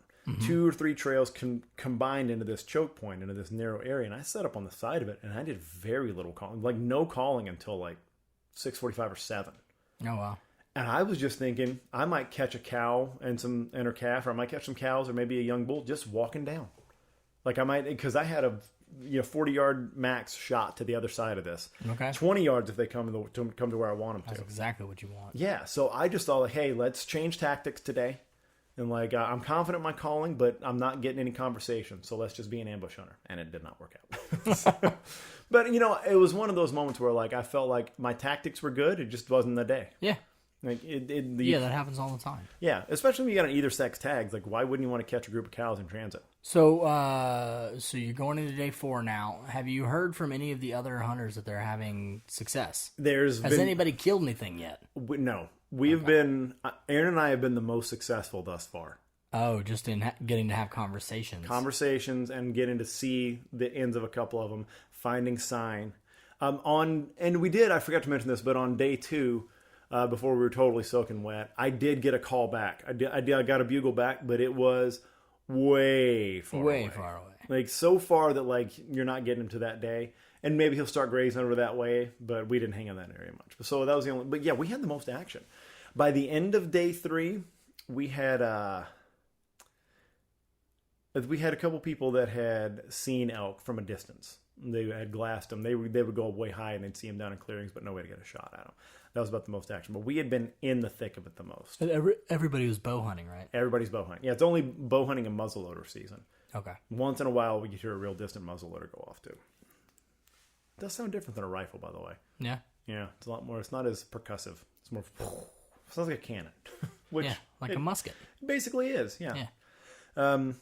2 or 3 trails combined into this choke point, into this narrow area, and I set up on the side of it, and I did very little calling, like no calling until like 6:45 or 7. Oh wow! And I was just thinking I might catch a cow and her calf, or I might catch some cows, or maybe a young bull just walking down. Like I might, because I had a 40-yard max shot to the other side of this. Okay. 20 yards if they come to where I want them to. That's exactly what you want. Yeah. So I just thought, like, hey, let's change tactics today. And like, I'm confident in my calling, but I'm not getting any conversation. So let's just be an ambush hunter. And it did not work out. But, it was one of those moments where like I felt like my tactics were good. It just wasn't the day. Yeah. Like that happens all the time. Yeah. Especially when you got an either sex tags. Like, why wouldn't you want to catch a group of cows in transit? So, so you're going into day 4 now. Have you heard from any of the other hunters that they're having success? Has anybody killed anything yet? No. We've been, Aaron and I have been the most successul thus far. Oh, just in getting to have conversations. Conversations and getting to see the ends of a couple of them, finding sign. And we did, I forgot to mention this, but on day 2, before we were totally soaking wet, I did get a call back. I got a bugle back, but it was way far away. Like so far that like you're not getting him to that day. And maybe he'll start grazing over that way, but we didn't hang in that area much. So that was the only. But yeah, we had the most action. By the end of day 3, we had a couple people that had seen elk from a distance. They had glassed them. They would go way high and they'd see them down in clearings, but no way to get a shot at them. That was about the most action. But we had been in the thick of it the most. And everybody was bow hunting, right? Everybody's bow hunting. Yeah, it's only bow hunting and muzzleloader season. Okay. Once in a while, we could hear a real distant muzzleloader go off too. It does sound different than a rifle, by the way. Yeah. Yeah, it's a lot more. It's not as percussive. It's more. Sounds like a cannon. Which like a musket. Basically is. Yeah. Yeah.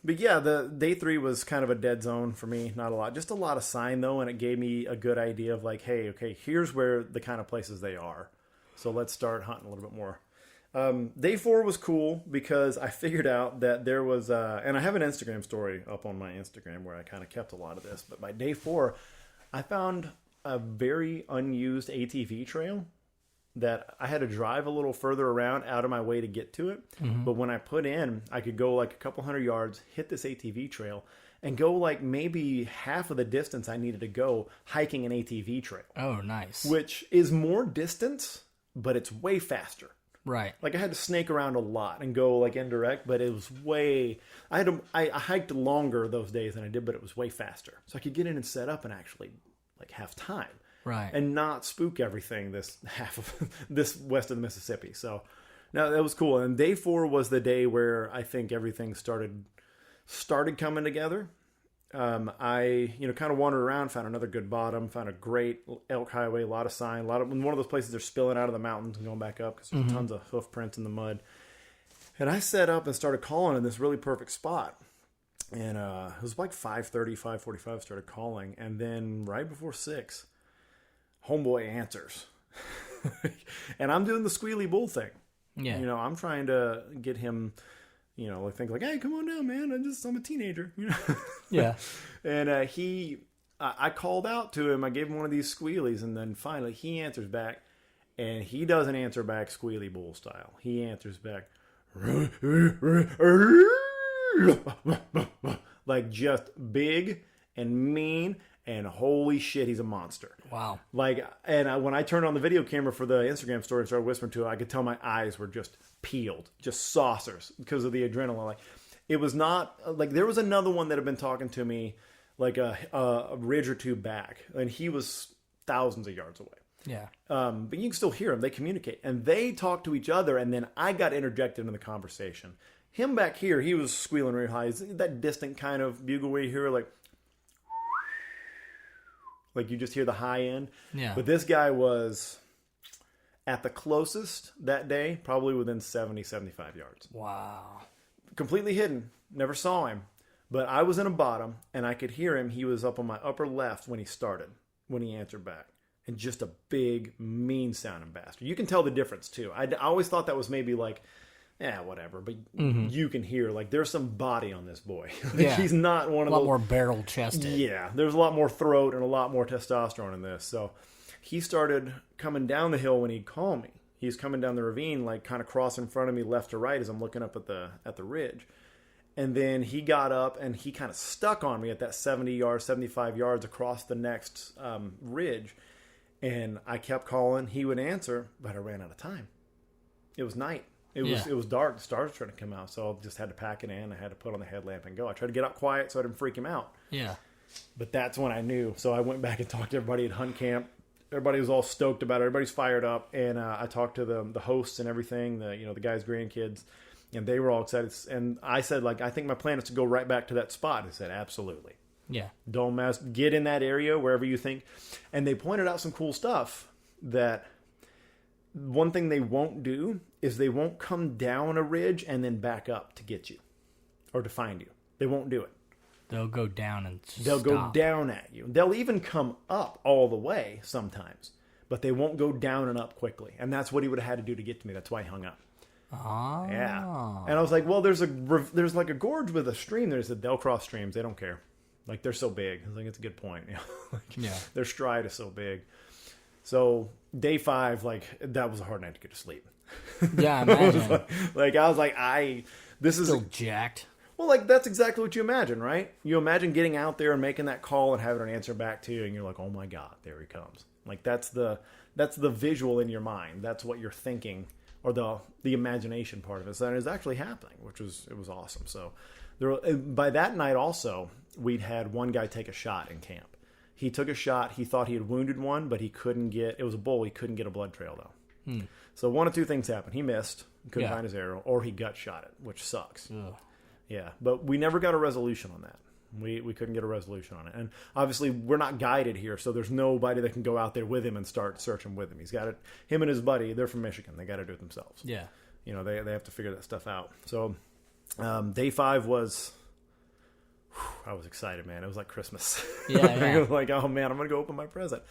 But yeah, the day 3 was kind of a dead zone for me. Not a lot. Just a lot of sign though, and it gave me a good idea of like, hey, okay, here's where the kind of places they are. So let's start hunting a little bit more. Day 4 was cool because I figured out that there was, and I have an Instagram story up on my Instagram where I kind of kept a lot of this. But by day 4, I found a very unused ATV trail that I had to drive a little further around out of my way to get to it. Mm-hmm. But when I put in, I could go like a couple hundred yards, hit this ATV trail, and go like maybe half of the distance I needed to go hiking an ATV trail. Oh, nice. Which is more distance, but it's way faster. Right. Like I had to snake around a lot and go like indirect, but it was way. I hiked longer those days than I did, but it was way faster. So I could get in and set up and actually like have time. Right. And not spook everything this half of this west of the Mississippi. So no, that was cool. And day 4 was the day where I think everything started coming together. I kind of wandered around, found another good bottom, found a great elk highway, a lot of sign, one of those places they're spilling out of the mountains and going back up because there's tons of hoof prints in the mud. And I set up and started calling in this really perfect spot. And it was like 5:30, 5:45 started calling. And then right before 6, homeboy answers. And I'm doing the squealy bull thing. Yeah. I'm trying to get him, think like, hey, come on down, man. I'm a teenager. Yeah. And I called out to him. I gave him one of these squealies. And then finally he answers back. And he doesn't answer back squealy bull style. He answers back. Like just big and mean. And holy shit, he's a monster. Wow. Like, and when I turned on the video camera for the Instagram story and started whispering to it, I could tell my eyes were just peeled, just saucers because of the adrenaline. Like, it was not, like, there was another one that had been talking to me like a ridge or two back, and he was thousands of yards away. Yeah. But you can still hear them. They communicate. And they talk to each other, and then I got interjected into the conversation. Him back here, he was squealing real high. That distant kind of bugle where you hear, like you just hear the high end. Yeah. But this guy was at the closest that day, probably within 70, 75 yards. Wow. Completely hidden. Never saw him. But I was in a bottom, and I could hear him. He was up on my upper left when he answered back. And just a big, mean-sounding bastard. You can tell the difference, too. I always thought that was maybe like, whatever. But you can hear, like, there's some body on this boy. Yeah. He's not one of those. A lot more barrel-chested. Yeah, there's a lot more throat and a lot more testosterone in this. So he started coming down the hill when he'd call me. He's coming down the ravine, like kind of crossing in front of me left to right as I'm looking up at the ridge. And then he got up and he kind of stuck on me at that 70 yards, 75 yards across the next ridge. And I kept calling. He would answer, but I ran out of time. It was night. It was dark. The stars were trying to come out, so I just had to pack it in. I had to put on the headlamp and go. I tried to get up quiet so I didn't freak him out. Yeah. But that's when I knew. So I went back and talked to everybody at hunt camp. Everybody was all stoked about it. Everybody's fired up. And I talked to the hosts and everything, the guys' grandkids, and they were all excited. And I said, I think my plan is to go right back to that spot. I said, absolutely. Yeah. Don't mess. Get in that area wherever you think. And they pointed out some cool stuff that one thing they won't do is they won't come down a ridge and then back up to get you or to find you. They won't do it. They'll go down and They'll go down at you. They'll even come up all the way sometimes, but they won't go down and up quickly. And that's what he would have had to do to get to me. That's why he hung up. Oh. Yeah. And I was like, well, there's like a gorge with a stream. They said they'll cross streams. They don't care. Like, they're so big. I was like, it's a good point. Yeah. Their stride is so big. So day 5, that was a hard night to get to sleep. Yeah, I imagine. I was like, this is still jacked. Well, that's exactly what you imagine, right? You imagine getting out there and making that call and having an answer back to you, and you're like, oh my God, there he comes. Like, that's the visual in your mind. That's what you're thinking, or the imagination part of it. So that is actually happening, it was awesome. So by that night also, we'd had one guy take a shot in camp. He took a shot. He thought he had wounded one, but he couldn't get, it was a bull. He couldn't get a blood trail though. So one of two things happened. He missed, couldn't find his arrow, or he gut shot it, which sucks. Ugh. Yeah, but we never got a resolution on that. We couldn't get a resolution on it. And obviously, we're not guided here, so there's nobody that can go out there with him and start searching with him. He's got it. Him and his buddy, they're from Michigan. They got to do it themselves. Yeah. You know, they have to figure that stuff out. So day 5 was, I was excited, man. It was like Christmas. Yeah, I was like, oh, man, I'm going to go open my present.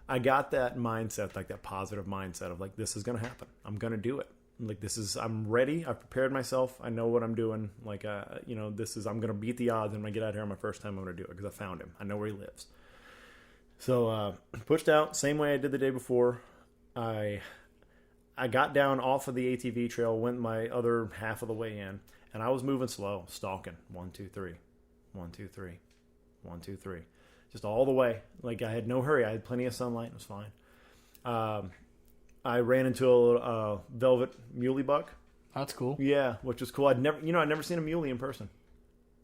I got that mindset, like that positive mindset of like, this is going to happen. I'm going to do it. Like, I'm ready. I've prepared myself. I know what I'm doing. Like, you know, I'm going to beat the odds. And when I get out here on my first time, I'm going to do it because I found him. I know where he lives. So, pushed out, same way I did the day before. I got down off of the ATV trail, went my other half of the way in, and I was moving slow, stalking. 1, 2, 3, 1, 2, 3, 1, 2, 3. Just all the way. Like, I had no hurry. I had plenty of sunlight. It was fine. I ran into a velvet muley buck. That's cool. Yeah, which was cool. I'd never seen a muley in person.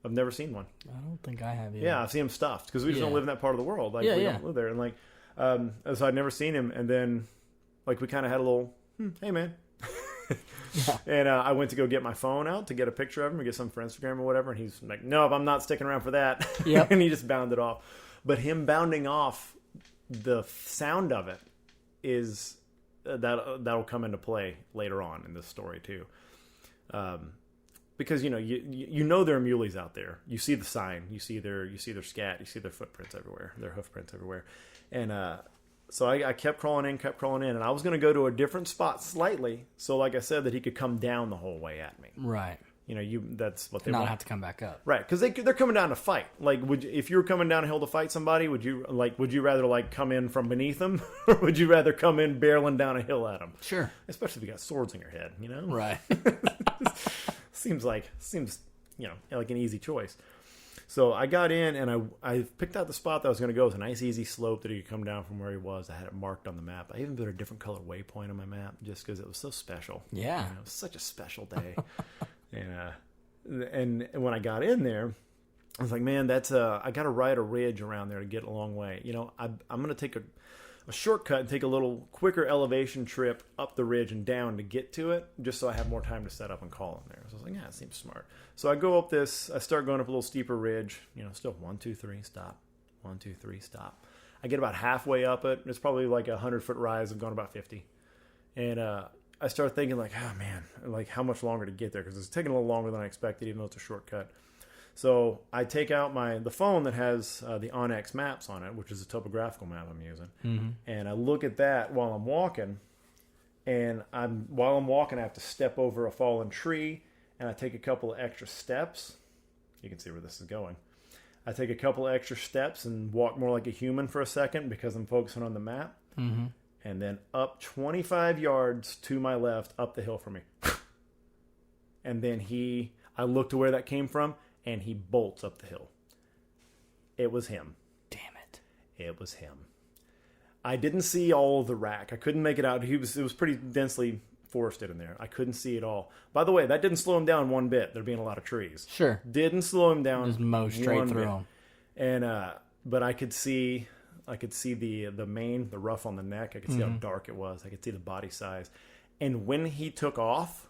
I've never seen one. I don't think I have either. Yeah, I've seen them stuffed because we just don't live in that part of the world. Like, we don't live there. And like, so I'd never seen him. And then, like, we kind of had a little, hey man. And I went to go get my phone out to get a picture of him or get some for Instagram or whatever. And he's like, nope, I'm not sticking around for that. Yep. And he just bounded off. But him bounding off, the sound of it is that'll come into play later on in this story too. Because you know there are muleys out there. You see the sign, you see their scat, you see their footprints everywhere, their hoof prints everywhere. And so I kept crawling in, and I was going to go to a different spot slightly. So like I said, that he could come down the whole way at me. Right. You know, that's what they not want. have to come back up. Right, because they're coming down to fight. Like, if you were coming down a hill to fight somebody, would you rather like come in from beneath them, or would you rather come in barreling down a hill at them? Sure. Especially if you got swords in your head, you know. Right. seems like an easy choice. So I got in and I picked out the spot that I was going to go. It was a nice easy slope that he could come down from where he was. I had it marked on the map. I even put a different color waypoint on my map just because it was so special. Yeah. It was such a special day. And when I got in there, I was like, man, I got to ride a ridge around there to get a long way. You know, I'm going to take a shortcut and take a little quicker elevation trip up the ridge and down to get to it, just so I have more time to set up and call in there. So I was like, yeah, it seems smart. So I go up I start going up a little steeper ridge, you know, still 1, 2, 3, stop, 1, 2, 3, stop. I get about halfway up it. It's probably like 100-foot rise. I've gone about 50. And, I started thinking like, oh man, like how much longer to get there? Because it's taking a little longer than I expected, even though it's a shortcut. So I take out the phone that has the Onyx maps on it, which is a topographical map I'm using, and I look at that while I'm walking. And while I'm walking, I have to step over a fallen tree, and I take a couple of extra steps. You can see where this is going. I take a couple of extra steps and walk more like a human for a second because I'm focusing on the map. Mm-hmm. And then up 25 yards to my left, up the hill from me. And then I look to where that came from, and he bolts up the hill. It was him. Damn it. It was him. I didn't see all of the rack. I couldn't make it out. It was pretty densely forested in there. I couldn't see it all. By the way, that didn't slow him down one bit. There being a lot of trees. Sure. Didn't slow him down. Just mow straight through him. And but I could see the mane, the ruff on the neck. I could see how dark it was. I could see the body size. And when he took off,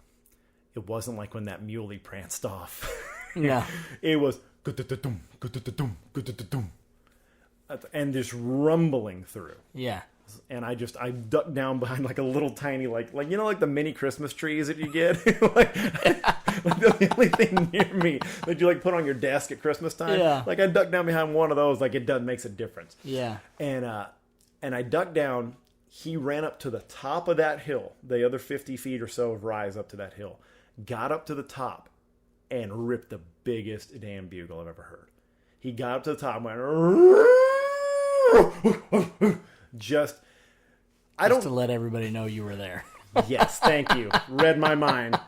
it wasn't like when that muley pranced off. Yeah. It was and just rumbling through. Yeah. And I ducked down behind like a little tiny like the mini Christmas trees that you get. like the only thing near me that you like put on your desk at Christmas time. Yeah. Like I ducked down behind one of those, like it makes a difference. Yeah. And I ducked down. He ran up to the top of that hill, the other 50 feet or so of rise up to that hill, got up to the top and ripped the biggest damn bugle I've ever heard. He got up to the top and went just to let everybody know you were there. Yes, thank you. Read my mind.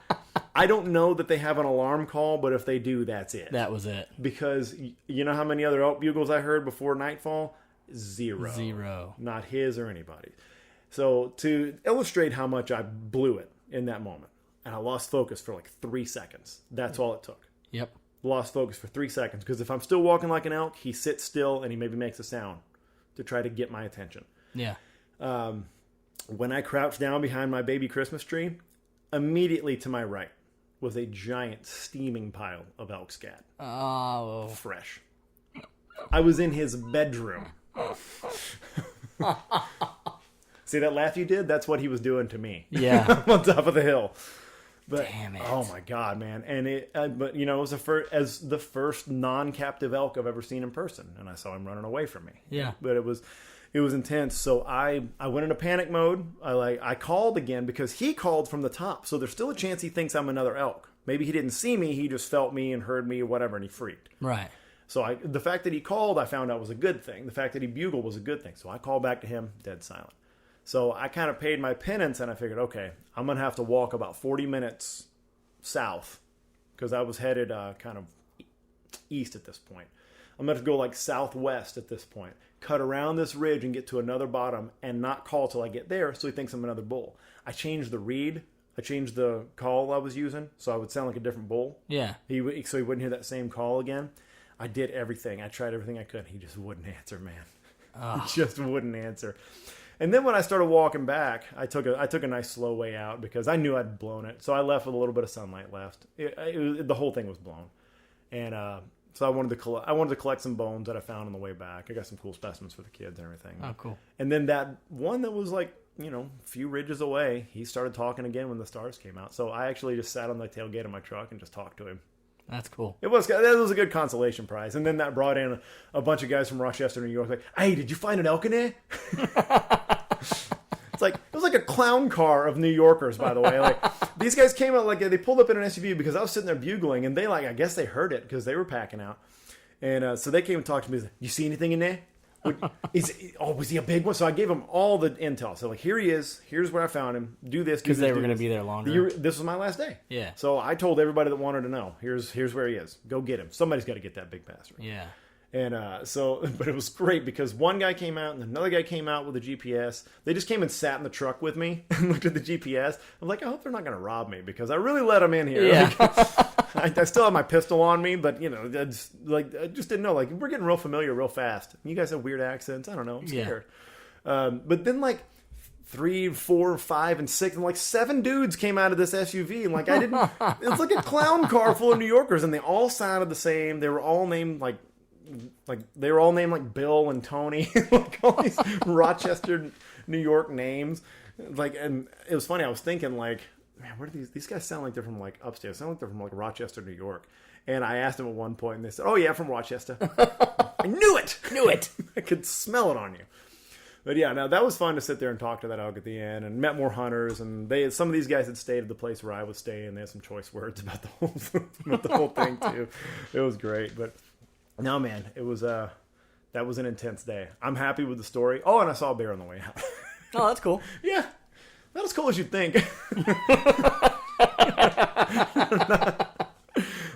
I don't know that they have an alarm call, but if they do, that's it. That was it. Because you know how many other elk bugles I heard before nightfall? Zero. Not his or anybody's. So to illustrate how much I blew it in that moment, and I lost focus for like 3 seconds. That's all it took. Yep. Lost focus for 3 seconds. Because if I'm still walking like an elk, he sits still and he maybe makes a sound to try to get my attention. Yeah. When I crouched down behind my baby Christmas tree, immediately to my right, was a giant steaming pile of elk scat. Oh. Fresh. I was in his bedroom. See that laugh you did? That's what he was doing to me. Yeah. On top of the hill. But, damn it. Oh my God, man. And but you know, it was the first non-captive elk I've ever seen in person. And I saw him running away from me. Yeah. But it was intense. So I went into panic mode. I called again because he called from the top. So there's still a chance he thinks I'm another elk. Maybe he didn't see me. He just felt me and heard me or whatever. And he freaked. Right. So the fact that he called, I found out was a good thing. The fact that he bugled was a good thing. So I called back to him, dead silent. So I kind of paid my penance, and I figured, okay, I'm going to have to walk about 40 minutes south because I was headed kind of east at this point. I'm going to go like southwest at this point, cut around this ridge and get to another bottom and not call till I get there so he thinks I'm another bull. I changed the reed. I changed the call I was using so I would sound like a different bull. Yeah. So he wouldn't hear that same call again. I did everything. I tried everything I could. He just wouldn't answer, man. He just wouldn't answer. And then when I started walking back, I took a nice slow way out because I knew I'd blown it. So I left with a little bit of sunlight left. The whole thing was blown, and so I wanted to collect some bones that I found on the way back. I got some cool specimens for the kids and everything. Oh, cool. And then that one that was like a few ridges away, he started talking again when the stars came out. So I actually just sat on the tailgate of my truck and just talked to him. That's cool. That was a good consolation prize. And then that brought in a bunch of guys from Rochester, New York. Like, hey, did you find an elk in there? It was like a clown car of New Yorkers, by the way. Like these guys came out like they pulled up in an SUV because I was sitting there bugling, and they I guess they heard it because they were packing out, and so they came and talked to me. Like, you see anything in there? Was he a big one? So I gave them all the intel. So like, here he is. Here's where I found him. Do this because they were going to be there longer. This was my last day. Yeah. So I told everybody that wanted to know. Here's where he is. Go get him. Somebody's got to get that big bastard. Yeah. And but it was great because one guy came out and another guy came out with a GPS. They just came and sat in the truck with me and looked at the GPS. I'm like, I hope they're not going to rob me because I really let them in here. Yeah. I still have my pistol on me, but I just didn't know. Like, we're getting real familiar real fast. You guys have weird accents. I don't know. I'm scared. Yeah. But then 3, 4, 5, and 6, and 7 dudes came out of this SUV, and it was like a clown car full of New Yorkers, and they all sounded the same. They were all named they were all named like Bill and Tony, like all these Rochester, New York names. And it was funny. I was thinking man, where do these guys sound like they're from upstate? Sound like they're from Rochester, New York. And I asked them at one point, and they said, "Oh yeah, from Rochester." I knew it. I could smell it on you. But yeah, now that was fun to sit there and talk to that elk at the end, and met more hunters. And some of these guys had stayed at the place where I was staying. They had some choice words about the whole thing too. It was great, but. No, man, it was that was an intense day. I'm happy with the story. Oh, and I saw a bear on the way out. Oh, that's cool. Yeah, not as cool as you'd think.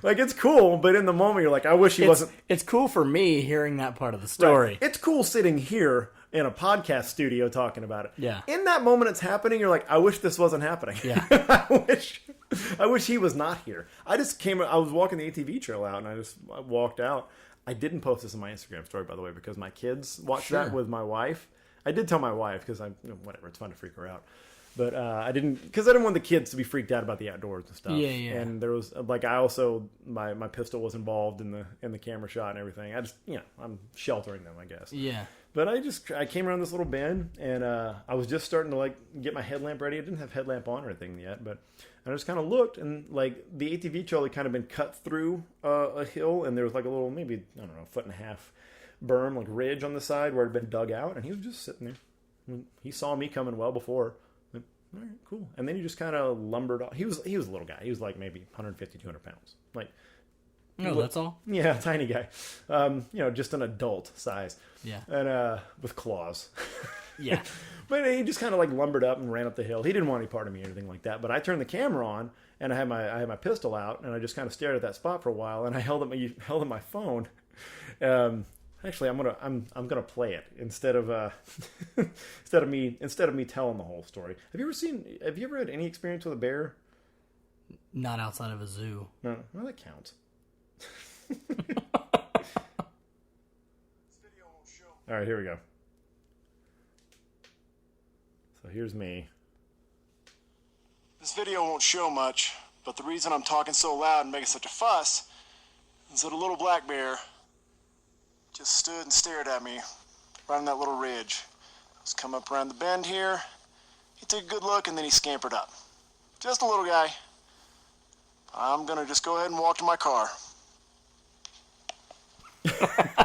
It's cool, but in the moment you're like, I wish he wasn't. It's cool for me hearing that part of the story. Right. It's cool sitting here in a podcast studio talking about it. Yeah. In that moment it's happening, you're like, I wish this wasn't happening. Yeah. I wish he was not here. I was walking the ATV trail out, and I walked out. I didn't post this in my Instagram story, by the way, because my kids watched that with my wife. I did tell my wife because whatever, it's fun to freak her out. But I didn't want the kids to be freaked out about the outdoors and stuff. Yeah, yeah. And there was I also my pistol was involved in the camera shot and everything. I just I'm sheltering them, I guess. Yeah. But I came around this little bend, and I was just starting to get my headlamp ready. I didn't have headlamp on or anything yet, but I just kind of looked, and the ATV trail had kind of been cut through a hill, and there was a little, maybe, I don't know, 1.5 foot berm, ridge on the side where it had been dug out, and he was just sitting there. And he saw me coming well before. All right, cool. And then he just kind of lumbered off. He was a little guy. He was maybe 150, 200 pounds. No, that's all? Yeah, tiny guy. Just an adult size. Yeah. And with claws. Yeah. But he just kind of lumbered up and ran up the hill. He didn't want any part of me or anything like that. But I turned the camera on, and I had my pistol out, and I just kind of stared at that spot for a while, and I held up my phone. Actually, I'm gonna play it instead of me telling the whole story. Have you ever had any experience with a bear? Not outside of a zoo. No, well, that counts. All right, here we go. So here's me. This video won't show much, But the reason I'm talking so loud and making such a fuss is that a little black bear just stood and stared at me right on that little ridge. I was coming up around the bend here. He took a good look and then he scampered up. Just a little guy. I'm gonna just go ahead and walk to my car.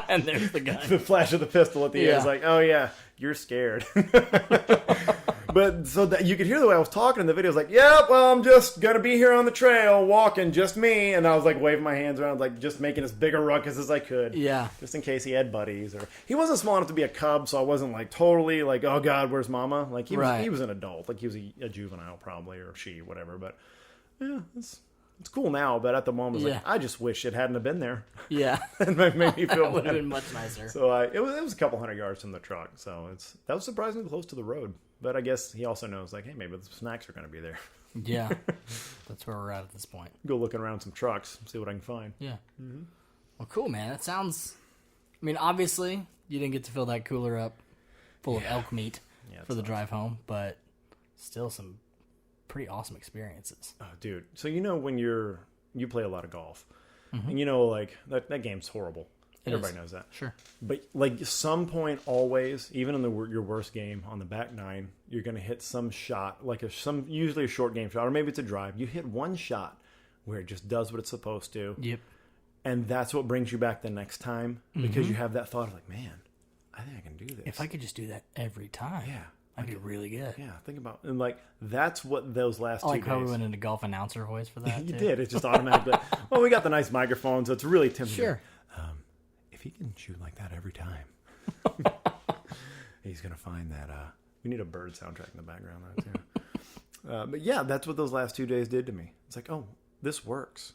And there's the guy. The flash of the pistol at the end is like, oh yeah, you're scared. But so that you could hear the way I was talking in the video. I was like, yeah, well, I'm just gonna be here on the trail walking, just me. And I was like waving my hands around, like just making as big a ruckus as I could. Yeah. Just in case he had buddies, or he wasn't small enough to be a cub, so I wasn't like totally like, oh god, where's mama? Like he was an adult, like he was a juvenile probably, or she, whatever. But yeah, it's cool now, but at the moment, I was like, I just wish it hadn't have been there. Yeah. It made me feel That would have bad. been much nicer. So it was a couple hundred yards from the truck, so that was surprisingly close to the road. But I guess he also knows, like, hey, maybe the snacks are going to be there. Yeah. That's where we're at this point. Go looking around some trucks, see what I can find. Yeah. Well, cool, man. That sounds... I mean, obviously, you didn't get to fill that cooler up full of elk meat for the drive home, but still some pretty awesome experiences. Oh, dude. So when you play a lot of golf, and like, that game's horrible. Everybody knows that. Sure. But like some point always, even in your worst game on the back nine, you're going to hit some shot, like usually a short game shot, or maybe it's a drive. You hit one shot where it just does what it's supposed to. Yep. And that's what brings you back the next time, because you have that thought of like, man, I think I can do this. If I could just do that every time. Yeah. I'd be really good. Yeah, think about and like that's what those last 2 days. Like how we went into golf announcer voice for that. You too. did. It's just automatic. Well, we got the nice microphone, so it's really tempting. Sure. If he can shoot like that every time, he's gonna find that. We need a bird soundtrack in the background there too. But yeah, that's what those last 2 days did to me. It's like, oh, this works.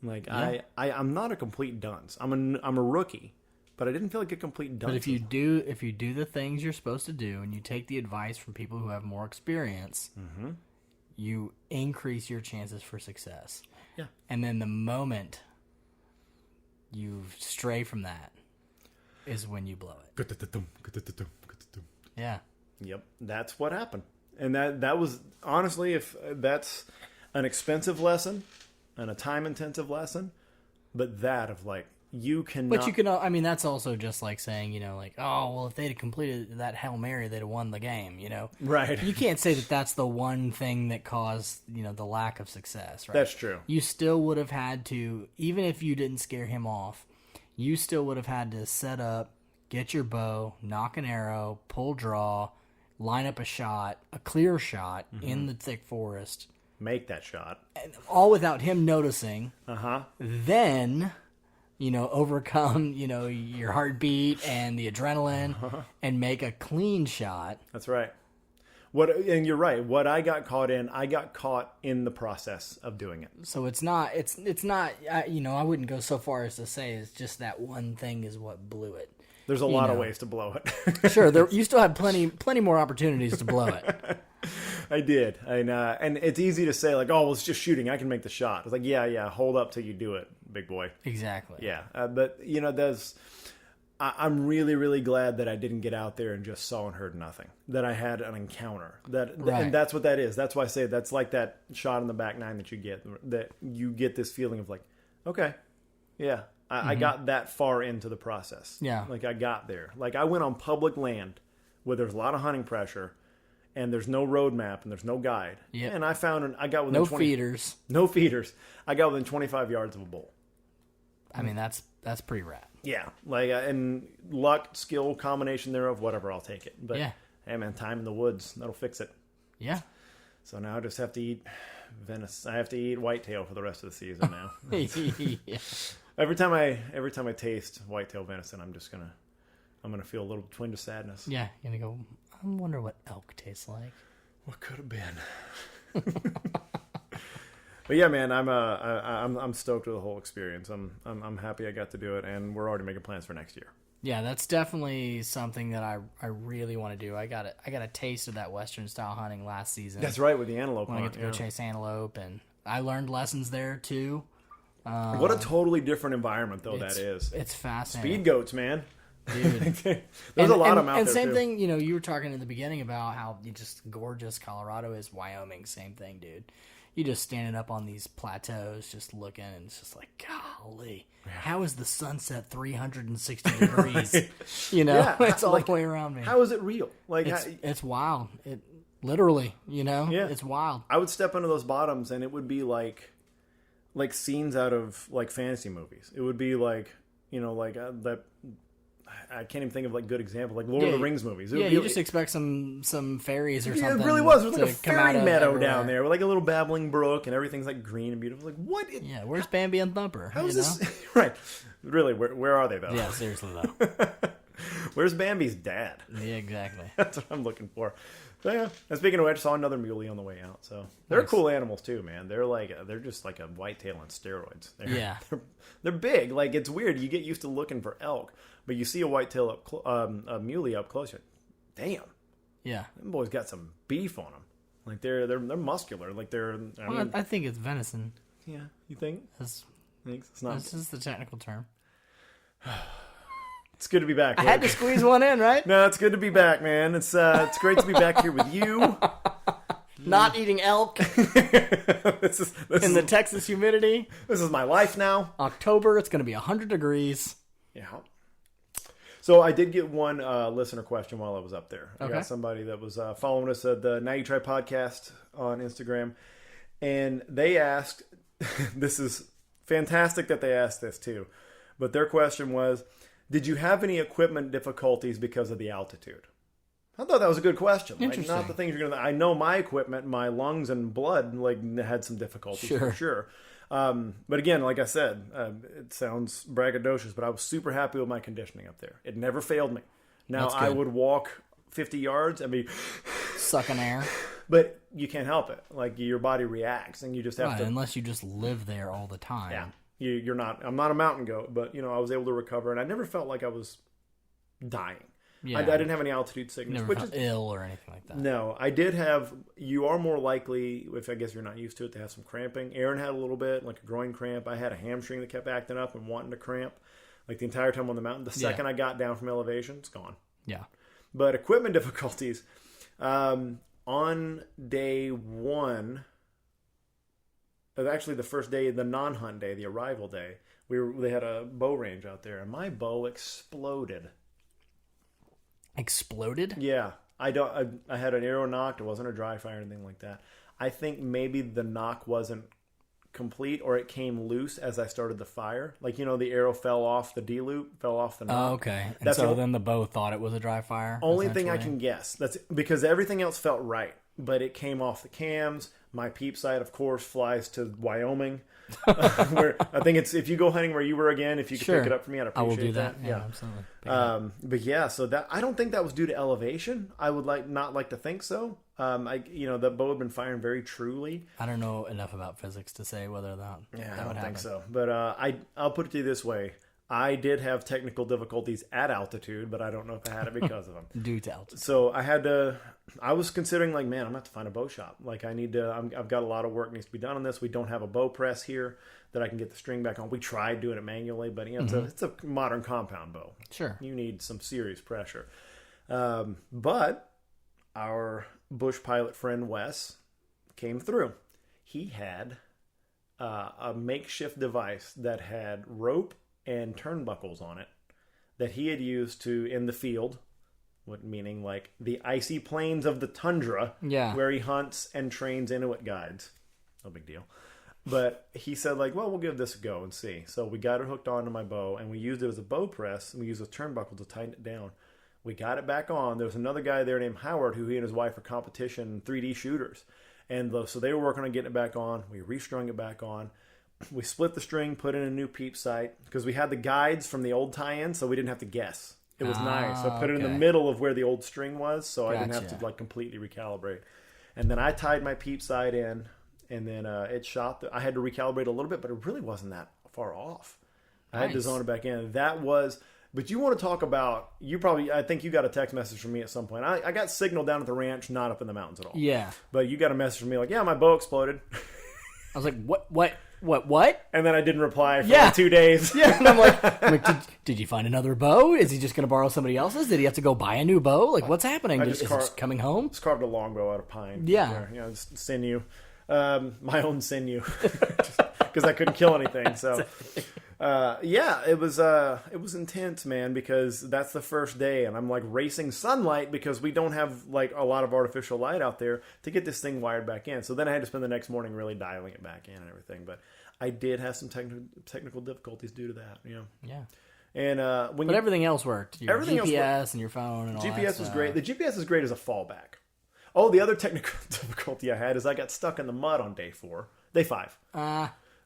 Like I'm not a complete dunce. I'm a rookie, but I didn't feel like a complete dunce. But if you do the things you're supposed to do, and you take the advice from people who have more experience, you increase your chances for success. Yeah. And then the moment you stray from that is when you blow it. Yeah. Yep, that's what happened. And that was honestly, if that's an expensive lesson and a time intensive lesson, but that of like you cannot. But you can. I mean, that's also just like saying, like, oh, well, if they'd have completed that Hail Mary, they'd have won the game. Right. You can't say that that's the one thing that caused the lack of success. Right. That's true. You still would have had to, even if you didn't scare him off, you still would have had to set up, get your bow, knock an arrow, pull draw, line up a shot, a clear shot in the thick forest. Make that shot. All without him noticing. Uh-huh. Then, overcome, your heartbeat and the adrenaline and make a clean shot. That's right. And you're right. What I got caught in the process of doing it. So it's not, I wouldn't go so far as to say it's just that one thing is what blew it. There's a lot of ways to blow it. Sure, you still have plenty more opportunities to blow it. I did, and it's easy to say like, oh, well, it's just shooting. I can make the shot. It's like, yeah, hold up till you do it, big boy. Exactly. Yeah, but I'm really, really glad that I didn't get out there and just saw and heard nothing. That I had an encounter. And that's what that is. That's why I say that's like that shot in the back nine that you get. That you get this feeling of like, okay, yeah. I got that far into the process. Yeah. Like, I got there. Like, I went on public land where there's a lot of hunting pressure, and there's no road map, and there's no guide. Yeah. And I got within feeders. No feeders. I got within 25 yards of a bull. I mean, that's pretty rad. Yeah. Like, and luck, skill, combination thereof, whatever, I'll take it. But, hey, man, time in the woods, that'll fix it. Yeah. So now I just have to eat venison. I have to eat whitetail for the rest of the season now. Yeah. Every time I taste whitetail venison, I'm gonna feel a little twinge of sadness. Yeah, you're gonna go, I wonder what elk tastes like. What could have been? But yeah, man, I'm stoked with the whole experience. I'm happy I got to do it, and we're already making plans for next year. Yeah, that's definitely something that I really want to do. I got a taste of that Western style hunting last season. That's right, with the antelope. When I get to go chase antelope, and I learned lessons there too. What a totally different environment, though, that is. It's fascinating. Speed goats, man. Dude. There's a lot of them out there, and same too. thing, you were talking in the beginning about how just gorgeous Colorado is. Wyoming, same thing, dude. you just standing up on these plateaus, just looking, and it's just like, golly, how is the sunset 360 degrees? You know, Yeah, it's all like, the way around me. How is it real? Like, It's wild. It literally, you know, Yeah. it's wild. I would step into those bottoms, and it would be like scenes out of like fantasy movies. It would be like, you know, like that. I can't even think of like good example, like Lord of the Rings movies. It would be, you just expect some fairies or something. It really was. It was like a to come out fairy of meadow everywhere. down there with like a little babbling brook, and everything's like green and beautiful. Like what? Yeah, where's Bambi and Thumper? How is you this? know? Right. Really, where are they though? Yeah, seriously though. Where's Bambi's dad? Yeah, exactly. That's what I'm looking for. So yeah. And speaking of which, I saw another muley on the way out. So they're Nice. cool animals too, man. They're just like a whitetail on steroids. Yeah. They're big. Like it's weird. You get used to looking for elk, but you see a whitetail a muley up close. You're like, damn, Yeah. them boys got some beef on them. Like they're muscular. Like I think it's venison. yeah. You think? That's Thanks. It's not. just the technical term. It's good to be back. I had to squeeze one in, right? No, it's good to be back, man. It's great to be back here with you. Not eating elk this in the Texas humidity. This is my life now. October, it's going to be 100 degrees. Yeah. So I did get one listener question while I was up there. I Okay. got somebody that was following us at the Now You Try podcast on Instagram, and they asked, this is fantastic that they asked this too, but their question was, did you have any equipment difficulties because of the altitude? I thought that was a good question. Like, Interesting. not the things you're gonna. I know my equipment, my lungs and blood, like had some difficulties for sure. But again, like I said, it sounds braggadocious, but I was super happy with my conditioning up there. It never failed me. Now That's I good. would walk 50 yards and be, Sucking air. but you can't help it. Like your body reacts, and you just have Right, to. unless you just live there all the time. Yeah, you're not. I'm not a mountain goat, but I was able to recover, and I never felt like I was dying. Yeah. I didn't have any altitude sickness, Never which felt is ill or anything like that. no. I did have. You are more likely, if I guess you're not used to it, to have some cramping. Aaron had a little bit, like a groin cramp. I had a hamstring that kept acting up and wanting to cramp, like the entire time on the mountain. The second I got down from elevation, it's gone. Yeah. But equipment difficulties on day one. Actually, the first day, the non-hunt day, the arrival day, they had a bow range out there, and my bow exploded. Exploded? Yeah, I had an arrow knocked. It wasn't a dry fire or anything like that. I think maybe the knock wasn't complete, or it came loose as I started the fire. Like the arrow fell off the D loop, fell off the knock. Oh, okay. And That's so the then the bow thought it was a dry fire? only thing I essentially? can guess. That's because everything else felt right, but it came off the cams. My peep sight, of course, flies to Wyoming. Where I think it's if you go hunting where you were again, if you could Sure. pick it up for me, I'd I appreciate will do that. Yeah. Absolutely. But yeah, so that I don't think that was due to elevation. I would not like to think so. The bow had been firing very truly. I don't know enough about physics to say whether that Yeah, that I would don't think happen. so. But I'll put it to you this way: I did have technical difficulties at altitude, but I don't know if I had it because of them. Due to altitude. So I was considering like, man, I'm gonna have to find a bow shop. Like I've got a lot of work needs to be done on this. We don't have a bow press here that I can get the string back on. We tried doing it manually, but it's a modern compound bow. Sure. You need some serious pressure. But our bush pilot friend Wes came through. He had a makeshift device that had rope and turnbuckles on it that he had used in the field, meaning like the icy plains of the tundra, Yeah. where he hunts and trains Inuit guides. No big deal. But he said, like, well, we'll give this a go and see. So we got it hooked onto my bow, and we used it as a bow press, and we used a turnbuckle to tighten it down. We got it back on. There was another guy there named Howard, who he and his wife are competition 3D shooters. And so they were working on getting it back on. We restrung it back on. We split the string, put in a new peep sight, because we had the guides from the old tie-in, so we didn't have to guess. It was nice. So I put it in the okay. middle of where the old string was, so I didn't have Gotcha. to like completely recalibrate. And then I tied my peep sight in, and then it shot. I had to recalibrate a little bit, but it really wasn't that far off. I had to Nice. zone it back in. But you want to talk about, I think you got a text message from me at some point. I got signal down at the ranch, not up in the mountains at all. Yeah. But you got a message from me like, yeah, my bow exploded. I was like, what? And then I didn't reply for Yeah. like 2 days. Yeah. And I'm like did you find another bow? Is he just going to borrow somebody else's? Did he have to go buy a new bow? Like, what's happening? Is it coming home? Just carved a longbow out of pine. Yeah. Just sinew. My own sinew. Because I couldn't kill anything. So, yeah, it was intense, man, because that's the first day. And I'm like racing sunlight because we don't have like a lot of artificial light out there to get this thing wired back in. So then I had to spend the next morning really dialing it back in and everything. But I did have some technical difficulties due to that, you know. Yeah. And but everything else worked. Your everything GPS else worked. And your phone and all GPS that was stuff. great. The GPS is great as a fallback. Oh, the other technical difficulty I had is I got stuck in the mud on day 5.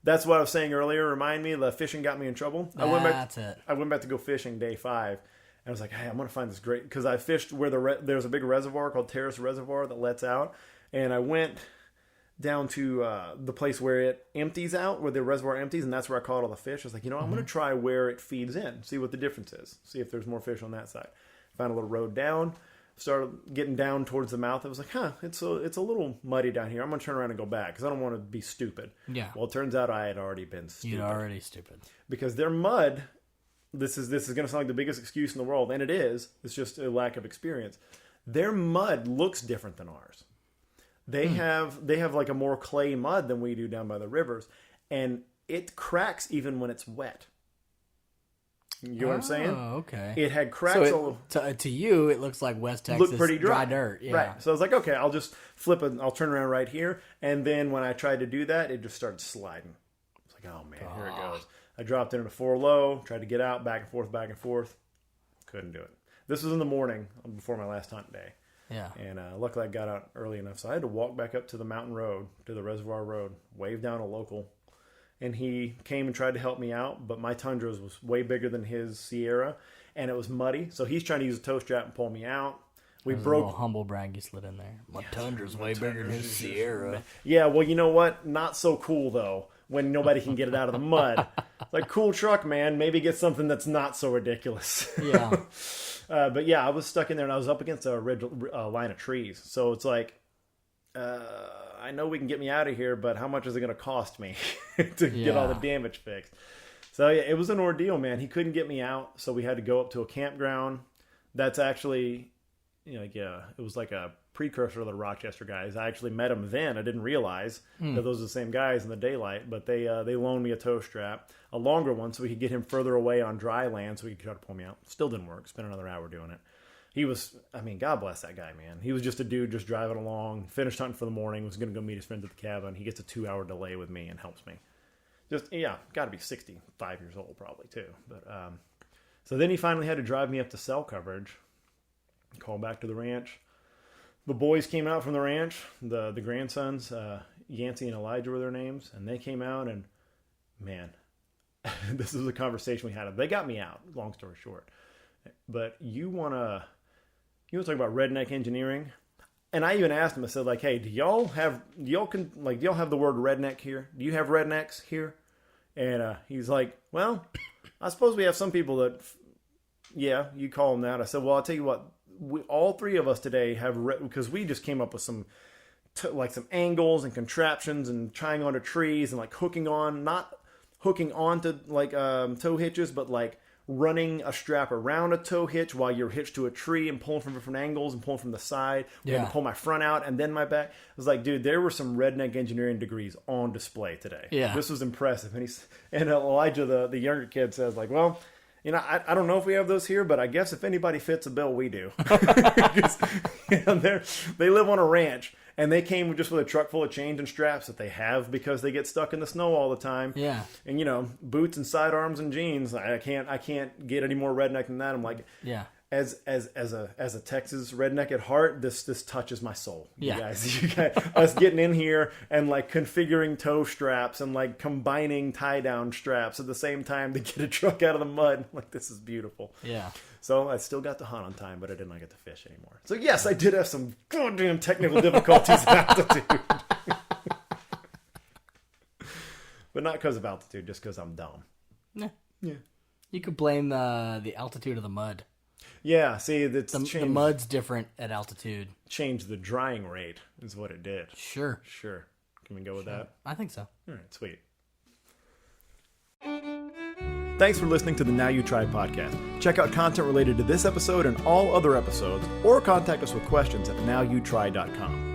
That's what I was saying earlier. Remind me, the fishing got me in trouble. I went back to go fishing day 5. And I was like, hey, I'm going to find this great... Because I fished where there's a big reservoir called Terrace Reservoir that lets out. And I went down to the place where it empties out, where the reservoir empties, and that's where I caught all the fish. I was like, I'm going to try where it feeds in, see what the difference is, see if there's more fish on that side. Found a little road down, started getting down towards the mouth. I was like, it's a little muddy down here. I'm going to turn around and go back because I don't want to be stupid. Yeah. Well, it turns out I had already been stupid. You'd already stupid. Because their mud, this is going to sound like the biggest excuse in the world, and it is. It's just a lack of experience. Their mud looks different than ours. They have like a more clay mud than we do down by the rivers, and it cracks even when it's wet. You know what I'm saying? Oh, okay. It had cracks so to you, it looks like West Texas looked pretty dry dirt. Yeah. Right. So I was like, okay, I'll just I'll turn around right here, and then when I tried to do that, it just started sliding. I was like, oh man, here it goes. I dropped into 4 low, tried to get out, back and forth. Couldn't do it. This was in the morning before my last hunt day. Yeah. And luckily I got out early enough. So I had to walk back up to the mountain road, to the reservoir road, wave down a local. And he came and tried to help me out. But my Tundra was way bigger than his Sierra. And it was muddy. So he's trying to use a tow strap and pull me out. We broke. A little humble brag you slid in there. My Tundra's way bigger than his Sierra. Yeah, well, you know what? Not so cool, though, when nobody can get it out of the mud. Like, cool truck, man. Maybe get something that's not so ridiculous. Yeah. But yeah, I was stuck in there and I was up against a red line of trees. So it's like, I know we can get me out of here, but how much is it going to cost me to get all the damage fixed? So yeah, it was an ordeal, man. He couldn't get me out. So we had to go up to a campground. That's actually, it was like a precursor to the Rochester guys. I actually met them then. I didn't realize that those are the same guys in the daylight, but they loaned me a tow strap, a longer one, so we could get him further away on dry land so he could try to pull me out. Still didn't work. Spent another hour doing it. He was, God bless that guy, man. He was just a dude just driving along, finished hunting for the morning, was going to go meet his friends at the cabin. He gets a 2-hour delay with me and helps me. Got to be 65 years old probably too. But so then he finally had to drive me up to cell coverage, call back to the ranch. The boys came out from the ranch, the grandsons, Yancey and Elijah were their names, and they came out and, man, this is a conversation we had. They got me out, long story short. But you want to talk about redneck engineering? And I even asked him, I said, like, hey, do y'all have the word redneck here? Do you have rednecks here? And he's like, well, I suppose we have some people that, yeah, you call them that. I said, well, I'll tell you what. All 3 of us today have because we just came up with some angles and contraptions and tying onto trees and like not hooking onto like tow hitches, but like running a strap around a tow hitch while you're hitched to a tree and pulling from different angles and pulling from the side. We had to pull my front out and then my back. I was like, dude, there were some redneck engineering degrees on display today. Yeah, this was impressive. And Elijah, the younger kid, says like, well, I don't know if we have those here, but I guess if anybody fits a bill, we do. They live on a ranch, and they came just with a truck full of chains and straps that they have because they get stuck in the snow all the time. Yeah. And boots and sidearms and jeans. I can't get any more redneck than that. I'm like, yeah. As a Texas redneck at heart, this touches my soul. You guys, us getting in here and like configuring tow straps and like combining tie down straps at the same time to get a truck out of the mud. Like, this is beautiful. Yeah. So I still got to hunt on time, but I did not get to fish anymore. So yes, I did have some goddamn technical difficulties at altitude. But not because of altitude, just because I'm dumb. Yeah. You could blame the altitude of the mud. Yeah, see, the mud's different at altitude. Changed the drying rate is what it did. Sure. Can we go with that? I think so. All right, sweet. Thanks for listening to the Now You Try podcast. Check out content related to this episode and all other episodes, or contact us with questions at nowyouTry.com.